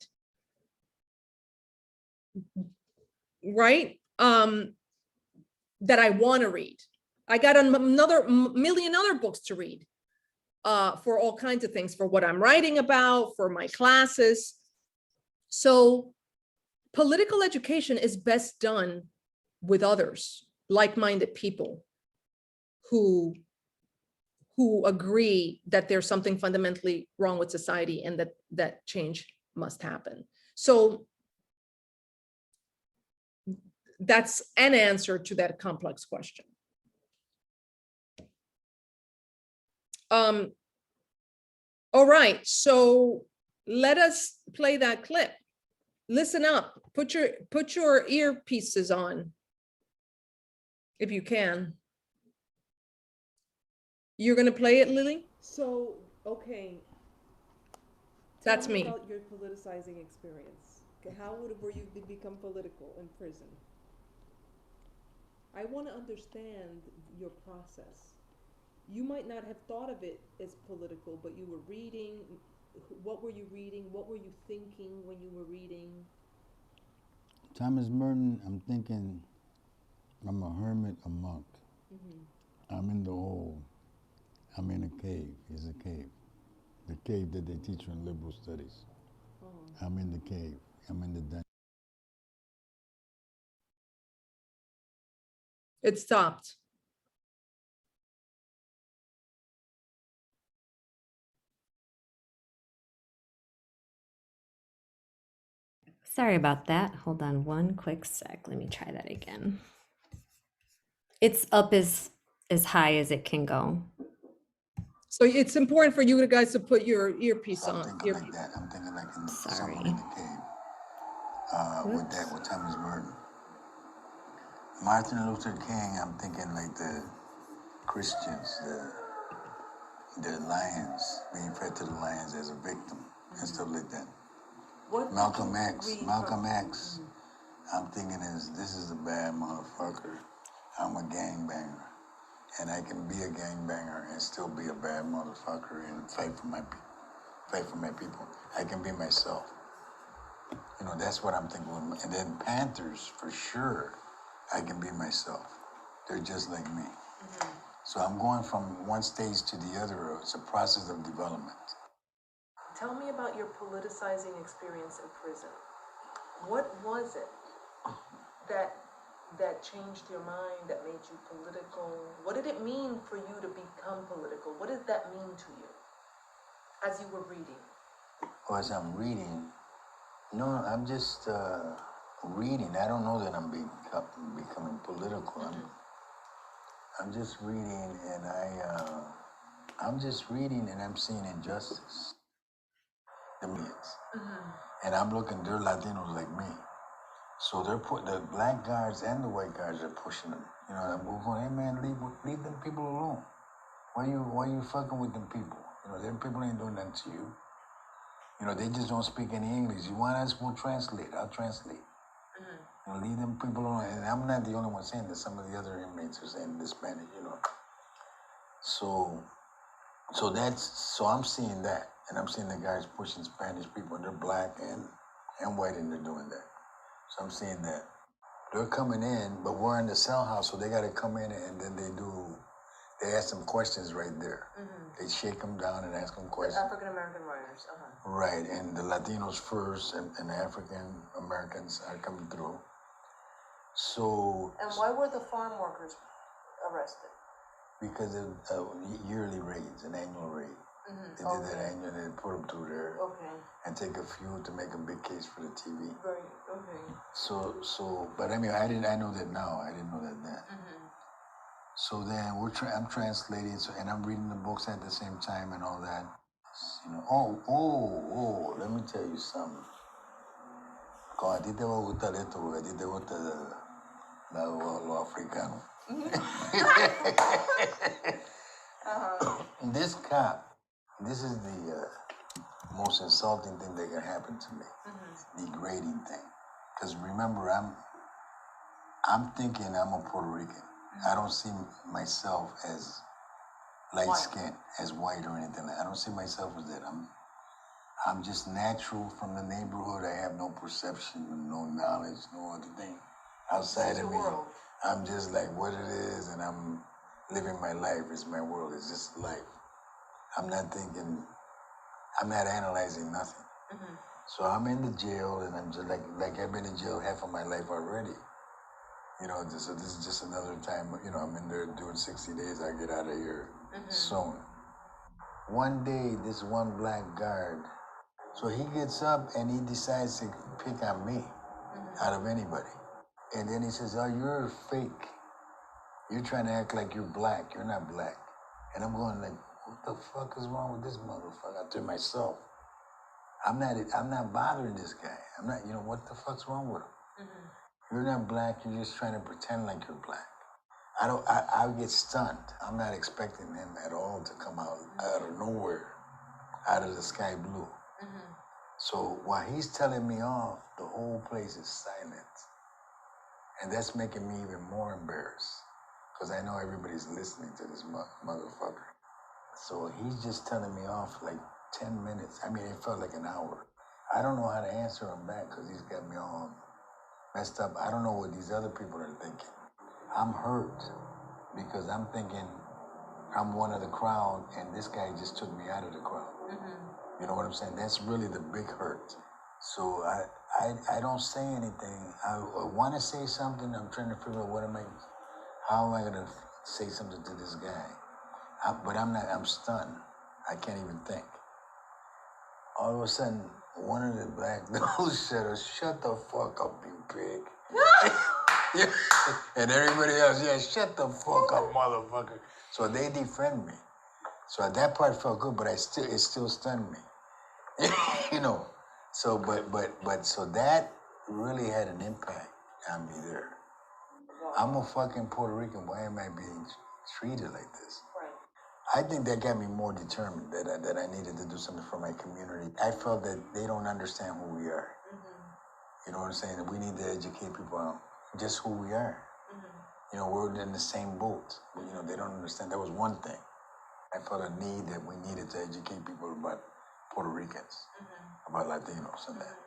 Right? That I want to read. I got another million other books to read for all kinds of things, for what I'm writing about, for my classes. So political education is best done with others, like-minded people who agree that there's something fundamentally wrong with society and that change must happen. So that's an answer to that complex question. All right, so let us play that clip. Listen up, put your earpieces on if you can. You're gonna play it, Lily? So, okay. That's Tell me. About your politicizing experience. Okay, how were you become political in prison? I want to understand your process. You might not have thought of it as political, but you were reading. What were you reading? What were you thinking when you were reading? Thomas Merton, I'm thinking I'm a hermit, a monk. Mm-hmm. I'm in the hole. I'm in a cave. It's a cave. The cave that they teach you in liberal studies. Oh. I'm in the cave. I'm in the dungeon. It stopped. Sorry about that. Hold on one quick sec. Let me try that again. It's up as high as it can go. So it's important for you guys to put your earpiece on. I'm thinking like that. I'm thinking like someone in the cave. With Thomas Merton. Martin Luther King, I'm thinking like the Christians, the lions, being fed to the lions as a victim and stuff like that. What did Malcolm you X. read Malcolm from- X. I'm thinking this is a bad motherfucker. I'm a gangbanger. And I can be a gangbanger and still be a bad motherfucker and fight for my people. I can be myself. You know, that's what I'm thinking. And then Panthers, for sure, I can be myself. They're just like me. So I'm going from one stage to the other. It's a process of development. Tell me about your politicizing experience in prison. What was it that changed your mind, that made you political? What did it mean for you to become political? What did that mean to you as you were reading? Or as I'm reading, no, I'm just reading. I don't know that I'm becoming political. I'm just reading, and I'm just reading, and I'm seeing injustice. The millions, and I'm looking. They're Latinos like me, so they're the black guards and the white guards are pushing them. You know, I'm going, hey man, leave them people alone. Why you fucking with them people? You know, them people ain't doing nothing to you. You know, they just don't speak any English. You want us, we'll translate. I'll translate. You know, leave them people alone. And I'm not the only one saying this. Some of the other inmates are saying this Spanish, you know. So I'm seeing that. And I'm seeing the guys pushing Spanish people, and they're black and white, and they're doing that. So I'm seeing that. They're coming in, but we're in the cell house, so they got to come in, and then they ask them questions right there. They shake them down and ask them questions. African American writers. Right, and the Latinos first, and the African Americans are coming through. So. And why were the farm workers arrested? Because of yearly raids, an annual raid. They did that annual, and they put them through there. Okay. And take a few to make a big case for the TV. Right. Okay. So, but I mean, I know that now. I didn't know that then. So then I'm translating, and I'm reading the books at the same time and all that. You know, let me tell you something. Como a ti te va a gustar esto, porque a ti te gusta lo africano. This cop, this is the most insulting thing that can happen to me. Degrading thing. Because remember, I'm thinking I'm a Puerto Rican. I don't see myself as light skinned, as white or anything. I don't see myself as that. I'm just natural from the neighborhood. I have no perception, no knowledge, no other thing outside of me. World. I'm just like what it is, and I'm living my life. It's my world. It's just life. I'm not thinking. I'm not analyzing nothing. So I'm in the jail, and I'm just like I've been in jail half of my life already. You know, so this is just another time. You know, I'm in there doing 60 days. I get out of here soon. One day, this one black guard. So he gets up and he decides to pick on me out of anybody. And then he says, oh, you're fake. You're trying to act like you're black. You're not black. And I'm going like, what the fuck is wrong with this motherfucker? To myself. I'm not bothering this guy. I'm not, you know, what the fuck's wrong with him? You're not black. You're just trying to pretend like you're black. I get stunned. I'm not expecting him at all to come out of nowhere, out of the sky blue. So while he's telling me off, the whole place is silent. And that's making me even more embarrassed. Because I know everybody's listening to this motherfucker. So he's just telling me off like 10 minutes. I mean, it felt like an hour. I don't know how to answer him back because he's got me all messed up. I don't know what these other people are thinking. I'm hurt because I'm thinking I'm one of the crowd and this guy just took me out of the crowd. You know what I'm saying? That's really the big hurt. So I don't say anything. I want to say something. I'm trying to figure out how am I going to say something to this guy? But I'm stunned. I can't even think. All of a sudden, one of the black dudes said, shut the fuck up, you pig. And everybody else, yeah, shut the fuck up, motherfucker. So they defend me. So that part felt good, but it still stunned me. You know. So so that really had an impact on me there. I'm a fucking Puerto Rican. Why am I being treated like this? I think that got me more determined that I needed to do something for my community. I felt that they don't understand who we are. You know what I'm saying? That we need to educate people on just who we are. You know, we're in the same boat. You know, they don't understand. That was one thing. I felt a need that we needed to educate people about Puerto Ricans, about Latinos and that.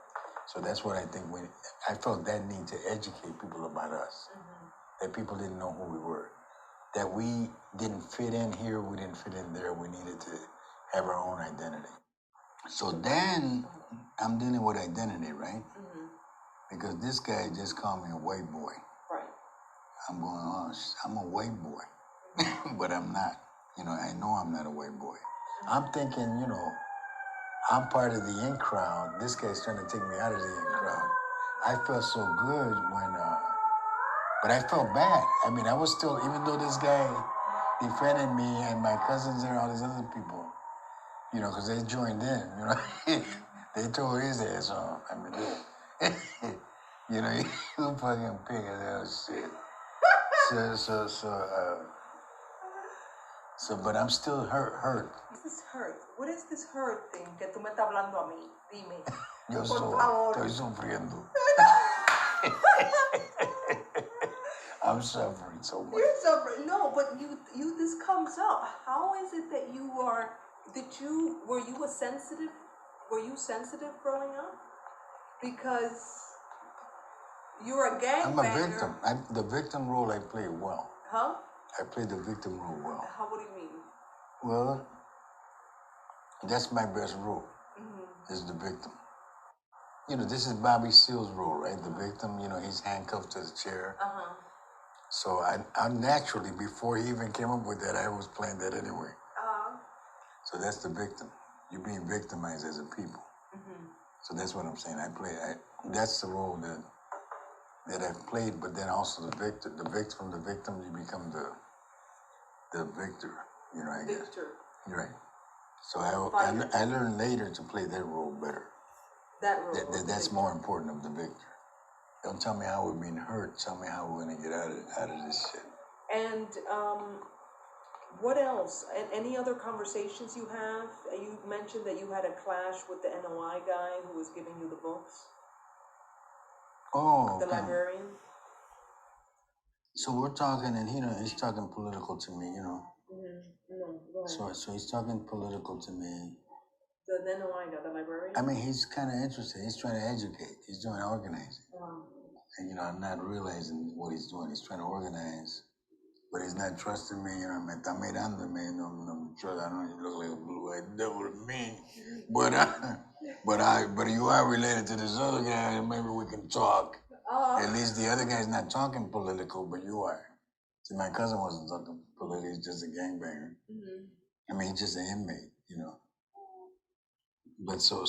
So that's what I think I felt that need to educate people about us. That people didn't know who we were. That we didn't fit in here, we didn't fit in there. We needed to have our own identity. So then I'm dealing with identity, right? Because this guy just called me a white boy. Right. I'm going, oh, I'm a white boy, but I'm not. You know, I know I'm not a white boy. I'm thinking, you know, I'm part of the in crowd. This guy's trying to take me out of the in crowd. I felt so good when, but I felt bad. I mean, I was still, even though this guy defended me and my cousins and all these other people, you know, because they joined in, you know, they tore his ass off. I mean, you know, you fucking pig as hell shit. So, but I'm still hurt. What is this hurt? What is this hurt thing que tú me estás hablando a mí? Dime. Yo Por favor. estoy sufriendo. I'm suffering so much. You're suffering. No, but this comes up. How is it that were you sensitive growing up? Because you're a gangbanger. I'm a victim. The victim role I played well. Huh? I played the victim role well. What do you mean? Well, that's my best role, is the victim. You know, this is Bobby Seale's role, right? The victim, you know, he's handcuffed to the chair. So I naturally, before he even came up with that, I was playing that anyway. So that's the victim. You're being victimized as a people. So that's what I'm saying. That's the role that I've played, but then also the victim, you become the victor, you know, I guess. Victor. Right. So I learned later to play that role better. That role. That's more important of the victor. Don't tell me how we're being hurt. Tell me how we're gonna get out of this shit. And what else? Any other conversations you have? You mentioned that you had a clash with the NOI guy who was giving you the books. Oh, the librarian. So we're talking, and he's talking political to me, you know. No, go ahead. So he's talking political to me. The NOI guy, the librarian. I mean, he's kind of interested. He's trying to educate. He's doing organizing. And, you know, I'm not realizing what he's doing. He's trying to organize, but he's not trusting me. You know, me está mirándome. No trust. I know you look like a blue-eyed devil to me, but you are related to this other guy, and maybe we can talk. At least the other guy's not talking political, but you are. See, my cousin wasn't talking political. He's just a gangbanger. I mean, he's just an inmate, you know. But so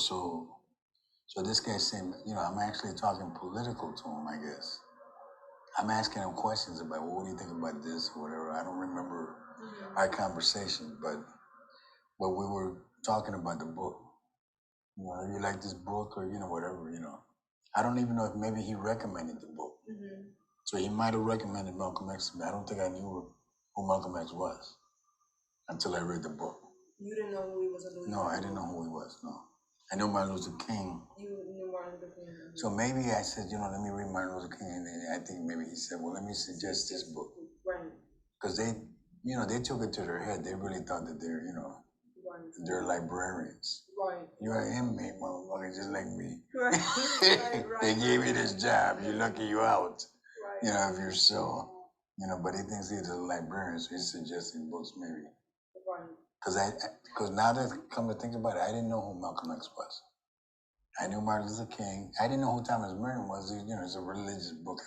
this guy's saying, you know, I'm actually talking political to him, I guess. I'm asking him questions about, well, what do you think about this or whatever. I don't remember our conversation, but we were talking about the book. You know, you like this book or, you know, whatever, you know. I don't even know if maybe he recommended the book. So he might have recommended Malcolm X to me. I don't think I knew who Malcolm X was until I read the book. You didn't know who he was? No, I didn't know who he was, no. I knew Martin Luther King. You knew Martin Luther King. So maybe I said, you know, let me read Martin Luther King. And then I think maybe he said, well, let me suggest this book. Right. Because they, you know, they took it to their head. They really thought that they're, you know, they're librarians. Right. You're an inmate, motherfucker, just like me. Right. They gave you this job. You're lucky you out. Right. You know, if you're so, you know, but he thinks he's a librarian, so he's suggesting books maybe. Right. Because now that I come to think about it, I didn't know who Malcolm X was. I knew Martin Luther King. I didn't know who Thomas Merton was. You know, it's a religious book.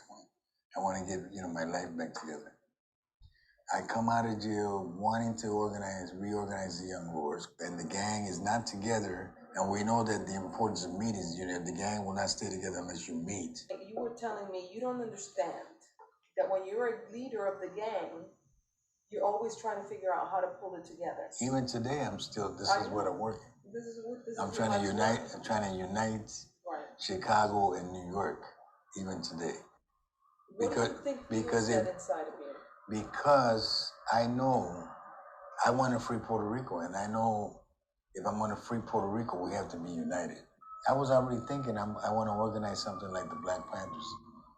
I want to get, you know, my life back together. I come out of jail wanting to reorganize the Young Lords, and the gang is not together. And we know that the importance of meetings, you know, the gang will not stay together unless you meet. You were telling me you don't understand that when you're a leader of the gang, you're always trying to figure out how to pull it together. Even today, this is what I'm working. I'm trying to unite Chicago and New York, even today. What do you think you said inside of you? Because I know I want to free Puerto Rico, and I know if I'm going to free Puerto Rico, we have to be united. I was already thinking I want to organize something like the Black Panthers.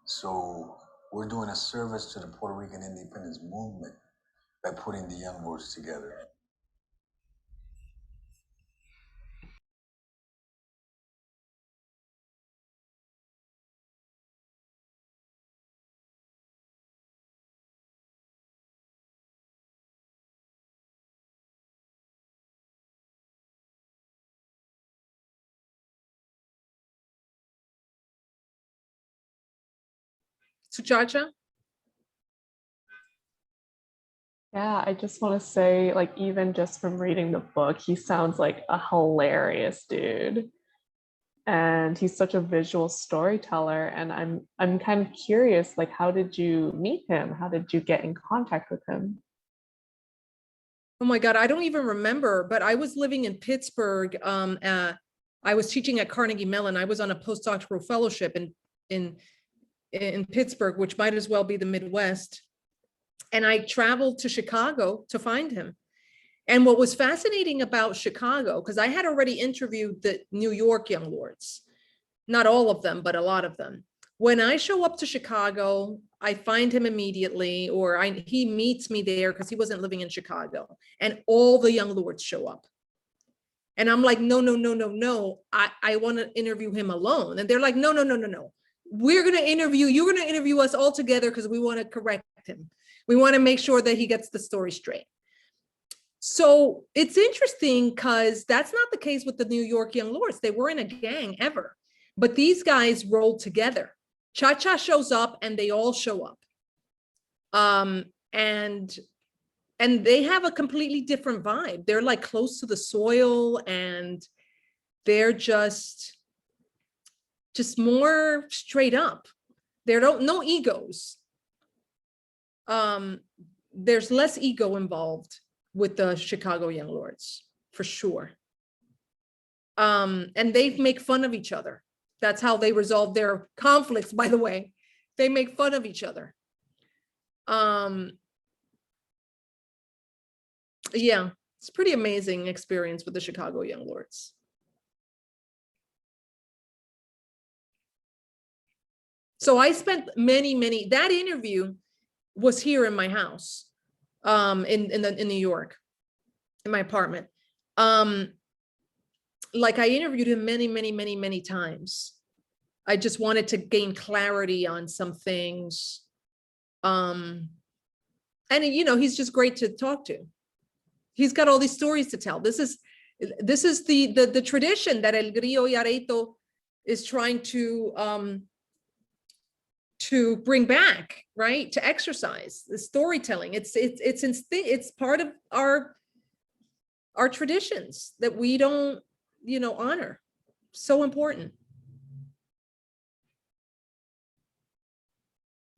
So we're doing a service to the Puerto Rican independence movement by putting the young lords together. Suchacha? Yeah, I just want to say, like, even just from reading the book, he sounds like a hilarious dude. And he's such a visual storyteller. And I'm kind of curious, like, how did you meet him? How did you get in contact with him? Oh my God, I don't even remember, but I was living in Pittsburgh. I was teaching at Carnegie Mellon. I was on a postdoctoral fellowship in Pittsburgh, which might as well be the Midwest. And I traveled to Chicago to find him. And what was fascinating about Chicago, because I had already interviewed the New York Young Lords, not all of them, but a lot of them. When I show up to Chicago, I find him immediately, or he meets me there because he wasn't living in Chicago, and all the Young Lords show up. And I'm like, no, no, no, no, no. I want to interview him alone. And they're like, no, no, no, no, no. You're going to interview us all together because we want to correct him. We want to make sure that he gets the story straight. So it's interesting because that's not the case with the New York Young Lords. They weren't a gang ever, but these guys rolled together. Cha-Cha shows up and they all show up. And they have a completely different vibe. They're like close to the soil, and they're just more straight up. There no egos. There's less ego involved with the Chicago Young Lords, for sure. And they make fun of each other. That's how they resolve their conflicts, by the way. They make fun of each other. Yeah, it's a pretty amazing experience with the Chicago Young Lords. So I spent many, that interview was here in my house, in New York, in my apartment. Like I interviewed him many times. I just wanted to gain clarity on some things. And you know, he's just great to talk to. He's got all these stories to tell. This is the tradition that El Grillo y Areito is trying to bring back, right? To exercise the storytelling. It's part of our traditions that we don't, you know, honor. So important.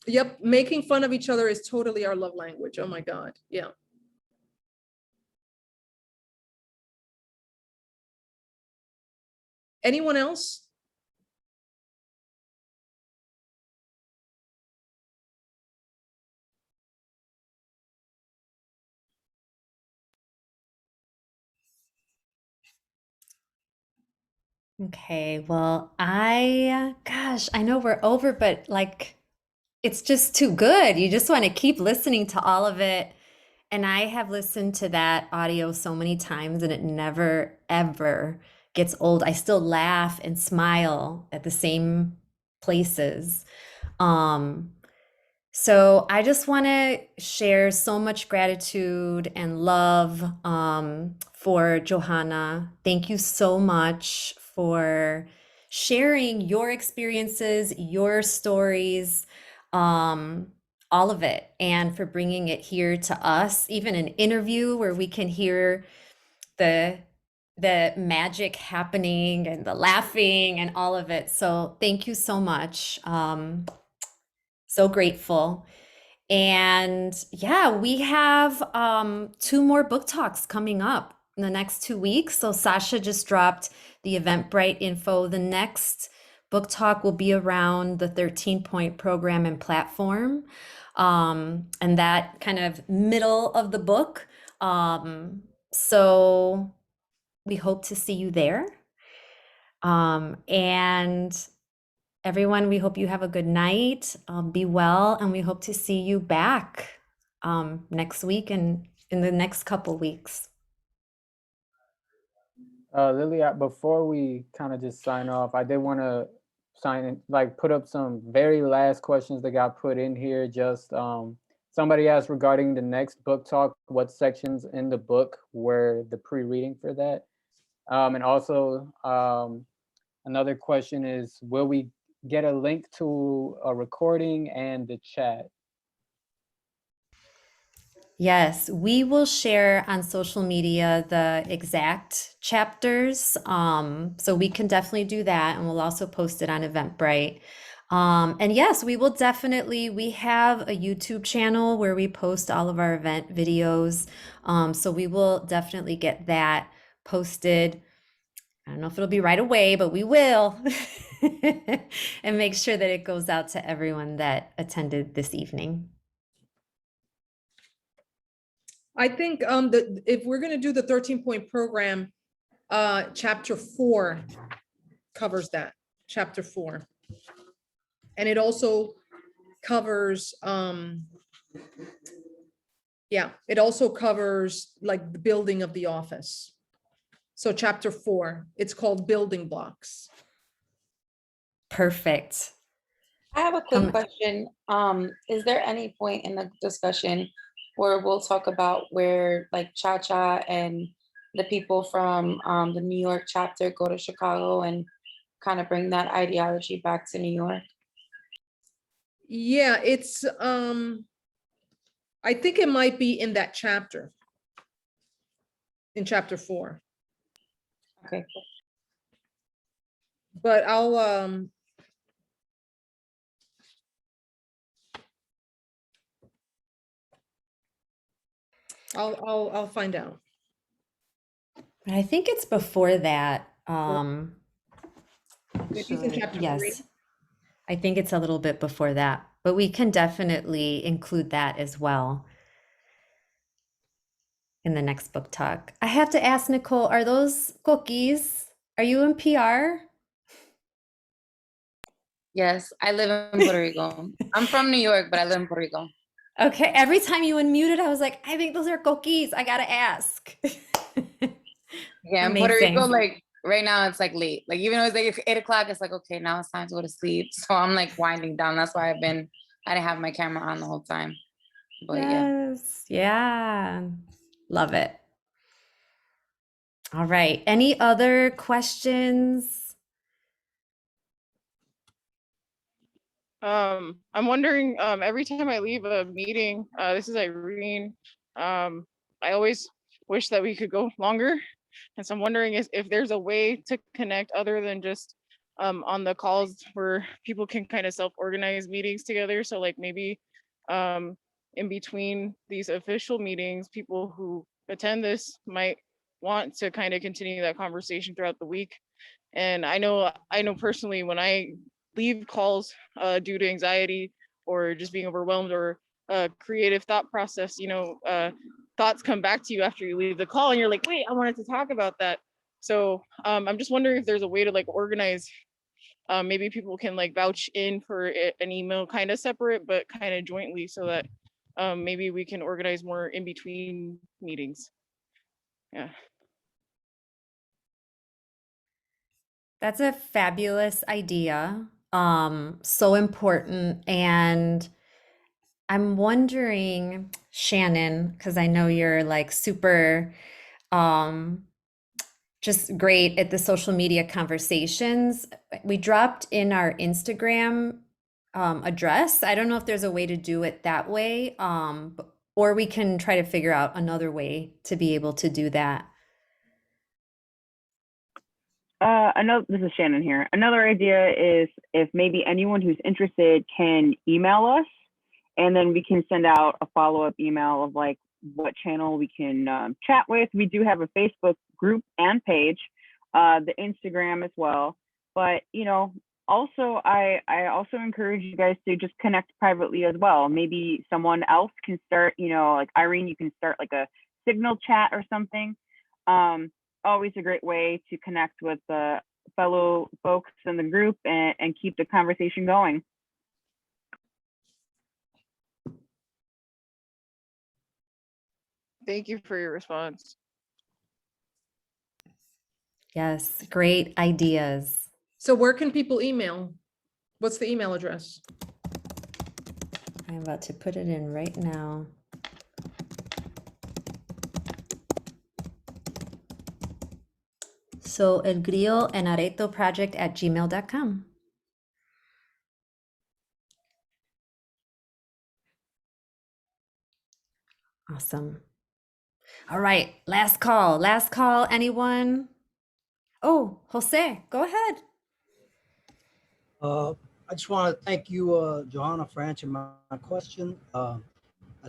Yep, making fun of each other is totally our love language. Oh my God, yeah. Anyone else? Okay, well, gosh, I know we're over, but like, it's just too good. You just want to keep listening to all of it. And I have listened to that audio so many times and it never, ever gets old. I still laugh and smile at the same places. So I just want to share so much gratitude and love for Johanna. Thank you so much for sharing your experiences, your stories, all of it, and for bringing it here to us, even an interview where we can hear the magic happening and the laughing and all of it. So thank you so much. So grateful. And yeah, we have 2 more book talks coming up in the next 2 weeks. So Sasha just dropped the Eventbrite info. The next book talk will be around the 13-point program and platform. And that kind of middle of the book So we hope to see you there. And everyone, we hope you have a good night. Be well, and we hope to see you back next week and in the next couple weeks. Lily, before we kind of just sign off, I did want to put up some very last questions that got put in here. Just somebody asked regarding the next book talk, what sections in the book were the pre-reading for that? And also another question is, will we get a link to a recording and the chat? Yes, we will share on social media the exact chapters. So we can definitely do that, and we'll also post it on Eventbrite. And yes, we will definitely, we have a YouTube channel where we post all of our event videos. So we will definitely get that posted. I don't know if it'll be right away, but we will. And make sure that it goes out to everyone that attended this evening. I think if we're gonna do the 13-point program, chapter 4 covers that, chapter 4. And it also covers, it also covers like the building of the office. So chapter 4, it's called Building Blocks. Perfect. I have a quick question. Is there any point in the discussion where we'll talk about where like Cha-Cha and the people from the New York chapter go to Chicago and kind of bring that ideology back to New York? Yeah, it's, I think it might be in that chapter. In chapter 4. Okay. But I'll find out. But I think it's before that. Maybe it's in chapter 3. Yes, I think it's a little bit before that, but we can definitely include that as well in the next book talk. I have to ask Nicole, are those cookies? Are you in PR? Yes, I live in Puerto Rico. I'm from New York, but I live in Puerto Rico. Okay, every time you unmuted, I was like, I think those are cookies. I gotta ask. Yeah, in Puerto Rico, Amazing. like right now it's like late. Like even though it's like 8 o'clock, it's like, okay, now it's time to go to sleep. So I'm like winding down. That's why I didn't have my camera on the whole time. But yeah. Yes, yeah, love it. All right, any other questions? I'm wondering, every time I leave a meeting, this is Irene, I always wish that we could go longer. And so I'm wondering if there's a way to connect other than just on the calls where people can kind of self-organize meetings together. So like maybe in between these official meetings, people who attend this might want to kind of continue that conversation throughout the week. And I know personally, when I leave calls due to anxiety or just being overwhelmed or creative thought process, thoughts come back to you after you leave the call and you're like, wait, I wanted to talk about that. So I'm just wondering if there's a way to like organize, maybe people can like vouch in for an email kind of separate, but kind of jointly, so that maybe we can organize more in between meetings. Yeah. That's a fabulous idea. So important. And I'm wondering, Shannon, because I know you're like super just great at the social media conversations. We dropped in our Instagram address. I don't know if there's a way to do it that way, or we can try to figure out another way to be able to do that. This is Shannon here. Another idea is if maybe anyone who's interested can email us, and then we can send out a follow-up email of like what channel we can chat with. We do have a Facebook group and page, the Instagram as well. But also I also encourage you guys to just connect privately as well. Maybe someone else can start, like Irene, you can start like a signal chat or something. Always a great way to connect with the fellow folks in the group and keep the conversation going. Thank you for your response. Yes, great ideas. So where can people email? What's the email address? I'm about to put it in right now. So El Grillo and Areto Project at gmail.com. Awesome. All right, last call. Last call, anyone? Oh, Jose, go ahead. I just want to thank you, Johanna, for answering my question. I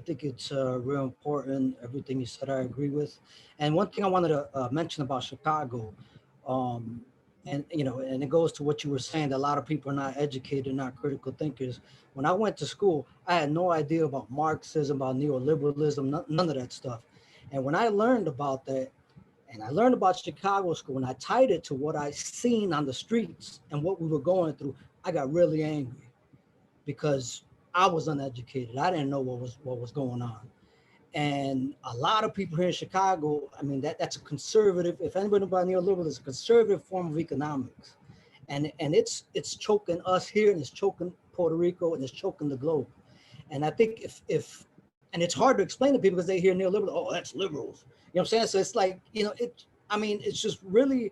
think it's real important. Everything you said, I agree with. And one thing I wanted to mention about Chicago, and and it goes to what you were saying, that a lot of people are not educated, not critical thinkers. When I went to school, I had no idea about Marxism, about neoliberalism, none of that stuff. And when I learned about that, and I learned about Chicago school, and I tied it to what I seen on the streets and what we were going through, I got really angry because I was uneducated. I didn't know what was going on. And a lot of people here in Chicago, I mean, that's a conservative, if anybody knows about neoliberalism, it's a conservative form of economics. And it's choking us here, and it's choking Puerto Rico, and it's choking the globe. And I think if and it's hard to explain to people because they hear neoliberal, oh, that's liberals. You know what I'm saying? So it's like, it's just really,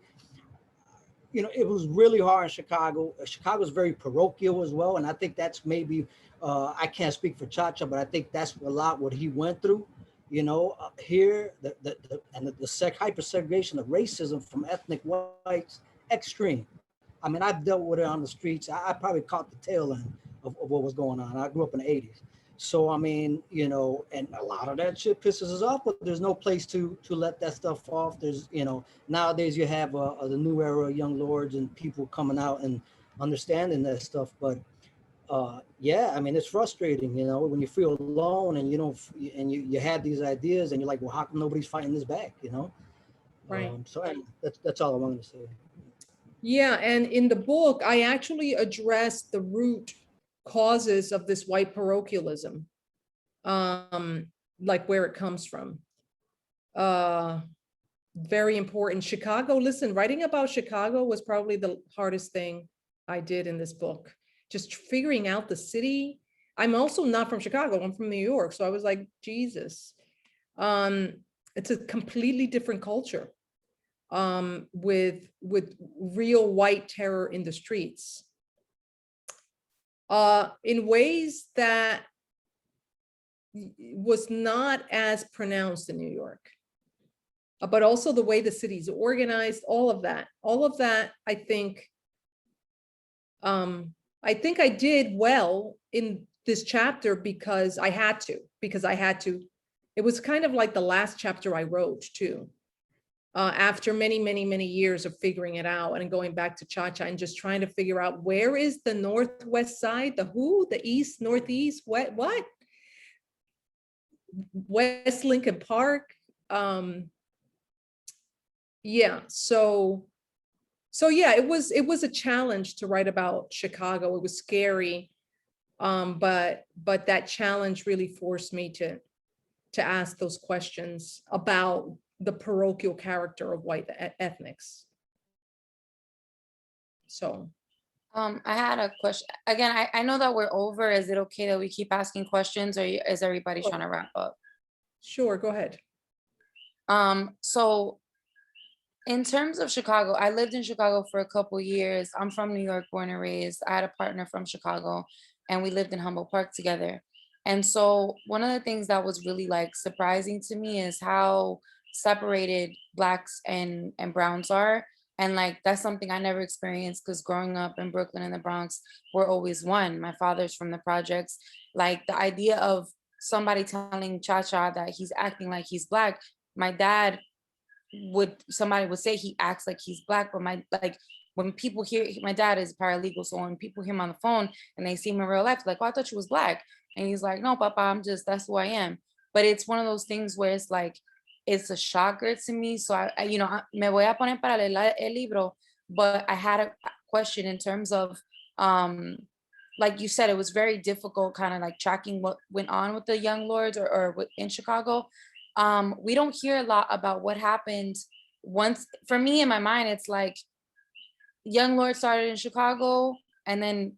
it was really hard in Chicago. Chicago's very parochial as well. And I think that's maybe, I can't speak for Chacha, but I think that's a lot what he went through. Here, the hyper segregation of racism from ethnic whites, extreme. I mean, I've dealt with it on the streets. I probably caught the tail end of what was going on. I grew up in the 80s. So, I mean, and a lot of that shit pisses us off, but there's no place to let that stuff off. There's, nowadays you have the new era of young lords and people coming out and understanding that stuff. But yeah, I mean, it's frustrating, when you feel alone and you have these ideas and you're like, well, how come nobody's fighting this back, Right. So that's all I wanted to say. Yeah, and in the book, I actually addressed the root causes of this white parochialism, like where it comes from. Very important. Chicago, listen, writing about Chicago was probably the hardest thing I did in this book. Just figuring out the city. I'm also not from Chicago, I'm from New York. So I was like, Jesus. It's a completely different culture. With real white terror in the streets, in ways that was not as pronounced in New York, but also the way the city's organized, all of that, I think I did well in this chapter because I had to. It was kind of like the last chapter I wrote too. After many, many, many years of figuring it out and going back to Chacha and just trying to figure out where is the northwest side, the east, northeast, what? West Lincoln Park. Yeah, so yeah, it was a challenge to write about Chicago. It was scary, but that challenge really forced me to ask those questions about the parochial character of white ethnics. So. I had a question. Again, I know that we're over. Is it okay that we keep asking questions, or is everybody trying to wrap up? Sure, go ahead. So in terms of Chicago, I lived in Chicago for a couple years. I'm from New York, born and raised. I had a partner from Chicago, and we lived in Humboldt Park together. And so one of the things that was really like surprising to me is how separated Blacks and Browns are. And like, that's something I never experienced because growing up in Brooklyn and the Bronx, we're always one. My father's from the projects. Like the idea of somebody telling Cha-Cha that he's acting like he's Black, my dad somebody would say he acts like he's Black, but when people hear, my dad is paralegal, so when people hear him on the phone and they see him in real life, like, oh, I thought you was Black. And he's like, no, Papa, that's who I am. But it's one of those things where it's like, it's a shocker to me. So me voy a poner para leer el libro, but I had a question in terms of, like you said, it was very difficult kind of like tracking what went on with the young lords in Chicago. We don't hear a lot about what happened once. For me, in my mind, it's like young lords started in Chicago, and then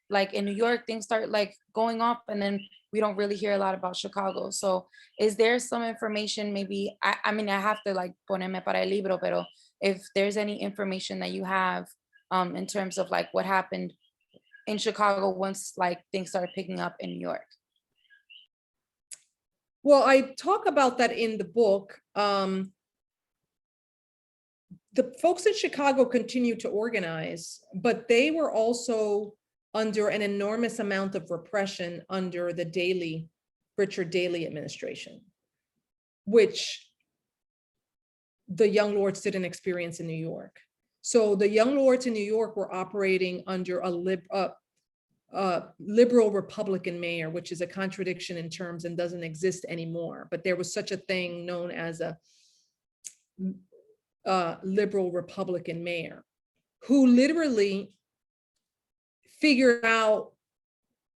like in New York, things start like going off, and then we don't really hear a lot about Chicago. So is there some information, maybe, I mean, I have to like ponerme para el libro, pero if there's any information that you have in terms of like what happened in Chicago once like things started picking up in New York. Well, I talk about that in the book. The folks in Chicago continued to organize, but they were also under an enormous amount of repression under the Richard Daley administration, which the Young Lords didn't experience in New York. So the Young Lords in New York were operating under a liberal Republican mayor, which is a contradiction in terms and doesn't exist anymore. But there was such a thing known as a liberal Republican mayor who literally figured out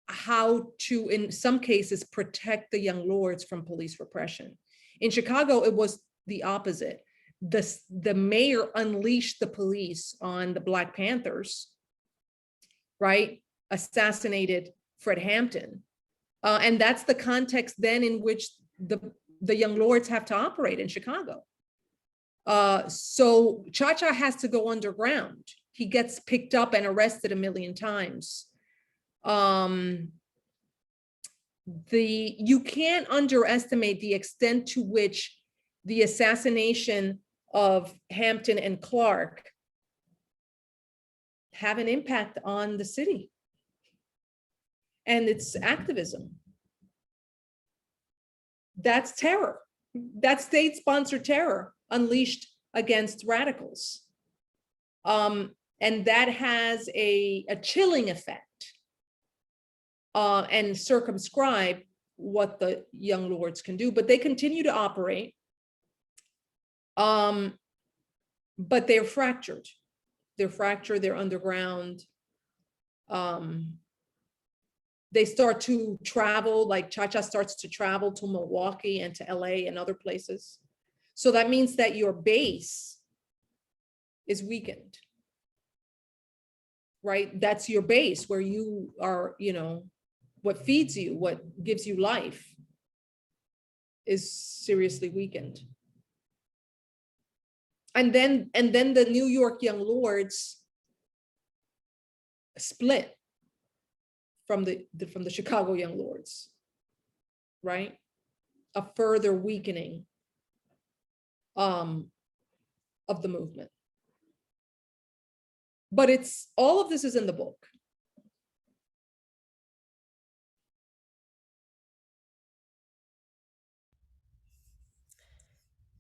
how to, in some cases, protect the Young Lords from police repression. In Chicago, it was the opposite. The mayor unleashed the police on the Black Panthers, right? Assassinated Fred Hampton. And that's the context then in which the Young Lords have to operate in Chicago. So Cha-Cha has to go underground. He gets picked up and arrested a million times. You can't underestimate the extent to which the assassination of Hampton and Clark have an impact on the city and its activism. That's terror. That's state-sponsored terror unleashed against radicals. And that has a chilling effect and circumscribe what the Young Lords can do, but they continue to operate. But they're fractured. They're underground. They start to travel, like Cha-Cha starts to travel to Milwaukee and to LA and other places. So that means that your base is weakened, right? That's your base where you are, what feeds you, what gives you life is seriously weakened. And then the New York Young Lords split from the Chicago Young Lords, right? A further weakening of the movement. But all of this is in the book.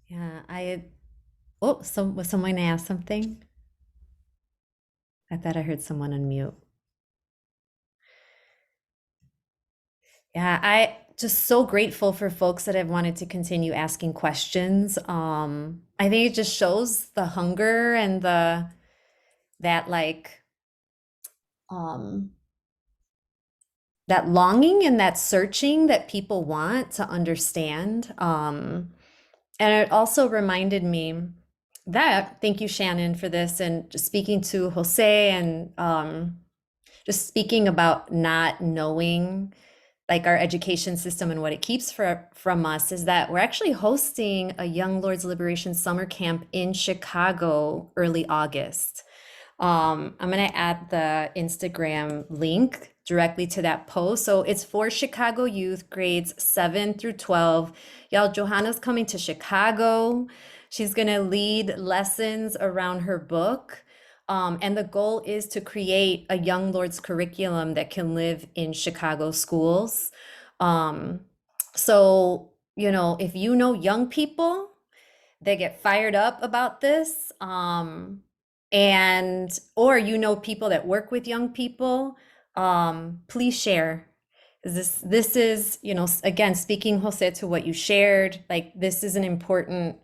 Yeah, was someone asked something? I thought I heard someone unmute. Yeah, I just so grateful for folks that have wanted to continue asking questions. I think it just shows the hunger and that longing and that searching that people want to understand. And it also reminded me that, thank you, Shannon, for this, and just speaking to Jose and just speaking about not knowing like our education system and what it keeps from us, is that we're actually hosting a Young Lords Liberation Summer Camp in Chicago early August. I'm going to add the Instagram link directly to that post. So it's for Chicago youth grades 7 through 12. Y'all, Johanna's coming to Chicago. She's going to lead lessons around her book. And the goal is to create a Young Lords curriculum that can live in Chicago schools. So, if you know young people, they get fired up about this, or people that work with young people, please share. This is, you know, again, speaking, Jose, to what you shared, like this is an important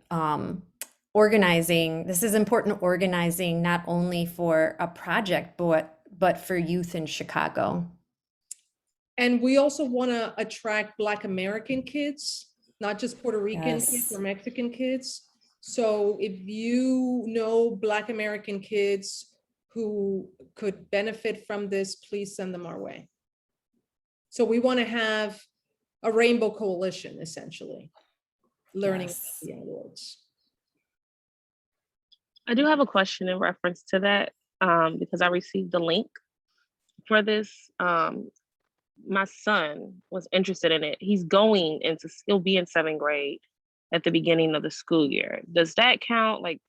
organizing. This is important organizing not only for a project, but for youth in Chicago. And we also want to attract Black American kids, not just Puerto Rican kids Yes. or Mexican kids. So if you know Black American kids who could benefit from this, please send them our way. So we want to have a rainbow coalition, essentially, learning Yes. about the awards. I do have a question in reference to that because I received the link for this. My son was interested in it. He'll be in 7th grade at the beginning of the school year. Does that count? Like,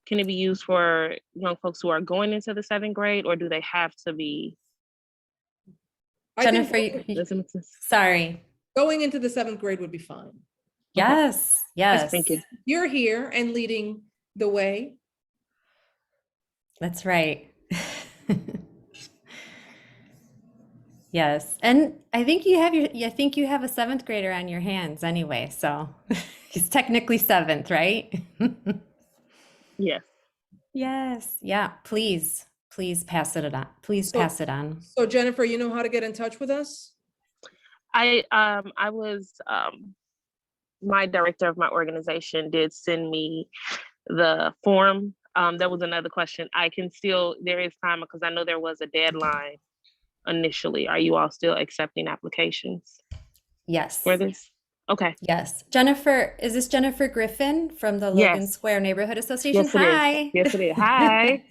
can it be used for young folks who are going into the 7th grade, or do they have to be? I think Jennifer, Does it make sense? sorry. going into the 7th grade would be fine. Yes, yes. Thank you. You're here and leading the way. That's right. Yes. And I think you have a 7th grader on your hands anyway. So he's technically 7th, right? Yes. Yes. Yeah. Please pass it on. Please pass it on. So Jennifer, you know how to get in touch with us? I was my director of my organization did send me the form. That was another question. There is time because I know there was a deadline initially. Are you all still accepting applications Yes. for this? Okay. Yes. Jennifer, is this Jennifer Griffin from the Logan Yes. Square Neighborhood Association? Yes, it is. Hi. Yes, it is. Hi.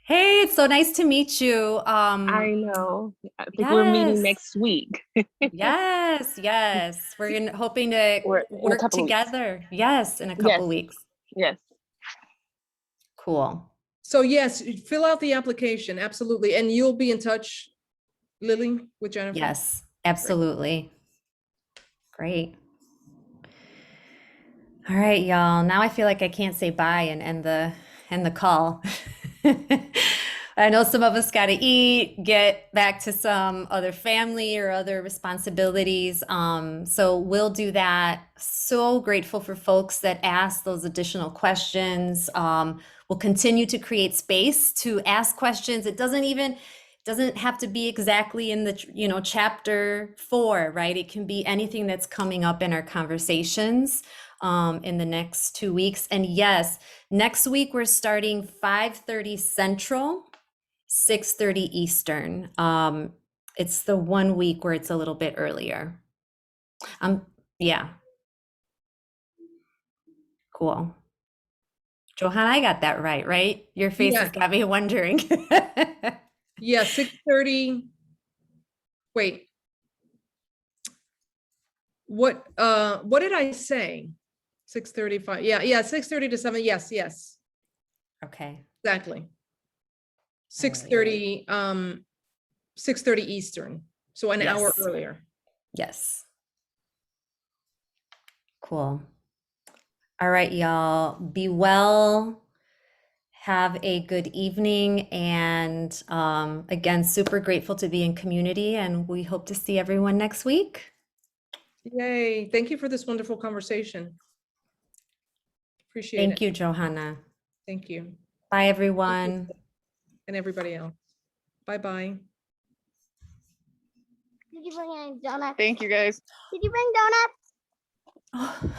Hey, it's so nice to meet you. I know. I think we're meeting Yes. next week. Yes. We're hoping to Or in a work couple weeks. together. Yes, in a couple Yes. weeks. Yes. Cool. So yes, fill out the application, absolutely. And you'll be in touch, Lily, with Jennifer? Yes, absolutely. Great. All right, y'all. Now I feel like I can't say bye and end the call. I know some of us got to eat, get back to some other family or other responsibilities. So we'll do that. So grateful for folks that ask those additional questions. We'll continue to create space to ask questions. It doesn't have to be exactly in the, chapter 4, right? It can be anything that's coming up in our conversations in the next 2 weeks. And yes, next week we're starting 5:30 Central, 6:30 Eastern. It's the 1 week where it's a little bit earlier. Yeah. Cool. Johanna, I got that right? Your face has got me wondering. Yeah, 6:30. Wait. What did I say? 6:35. Yeah, 6:30 to 7. Yes. Okay. Exactly. 6:30, 6:30 Eastern. So an hour Yes. earlier. Yes. Cool. All right, y'all. Be well. Have a good evening. And again, super grateful to be in community. And we hope to see everyone next week. Yay. Thank you for this wonderful conversation. Appreciate it. Thank you, Johanna. Thank you. Bye, everyone. And everybody else. Bye-bye. Did you bring any donuts? Thank you guys. Did you bring donuts?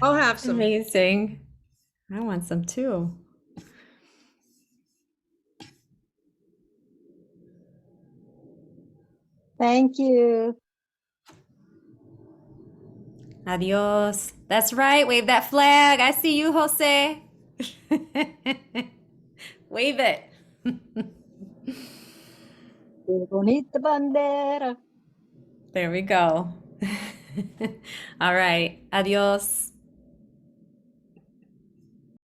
I'll have some. Amazing. I want some too. Thank you. Adios. That's right. Wave that flag. I see you, Jose. Wave it. Qué bonita bandera. There we go. All right. Adios.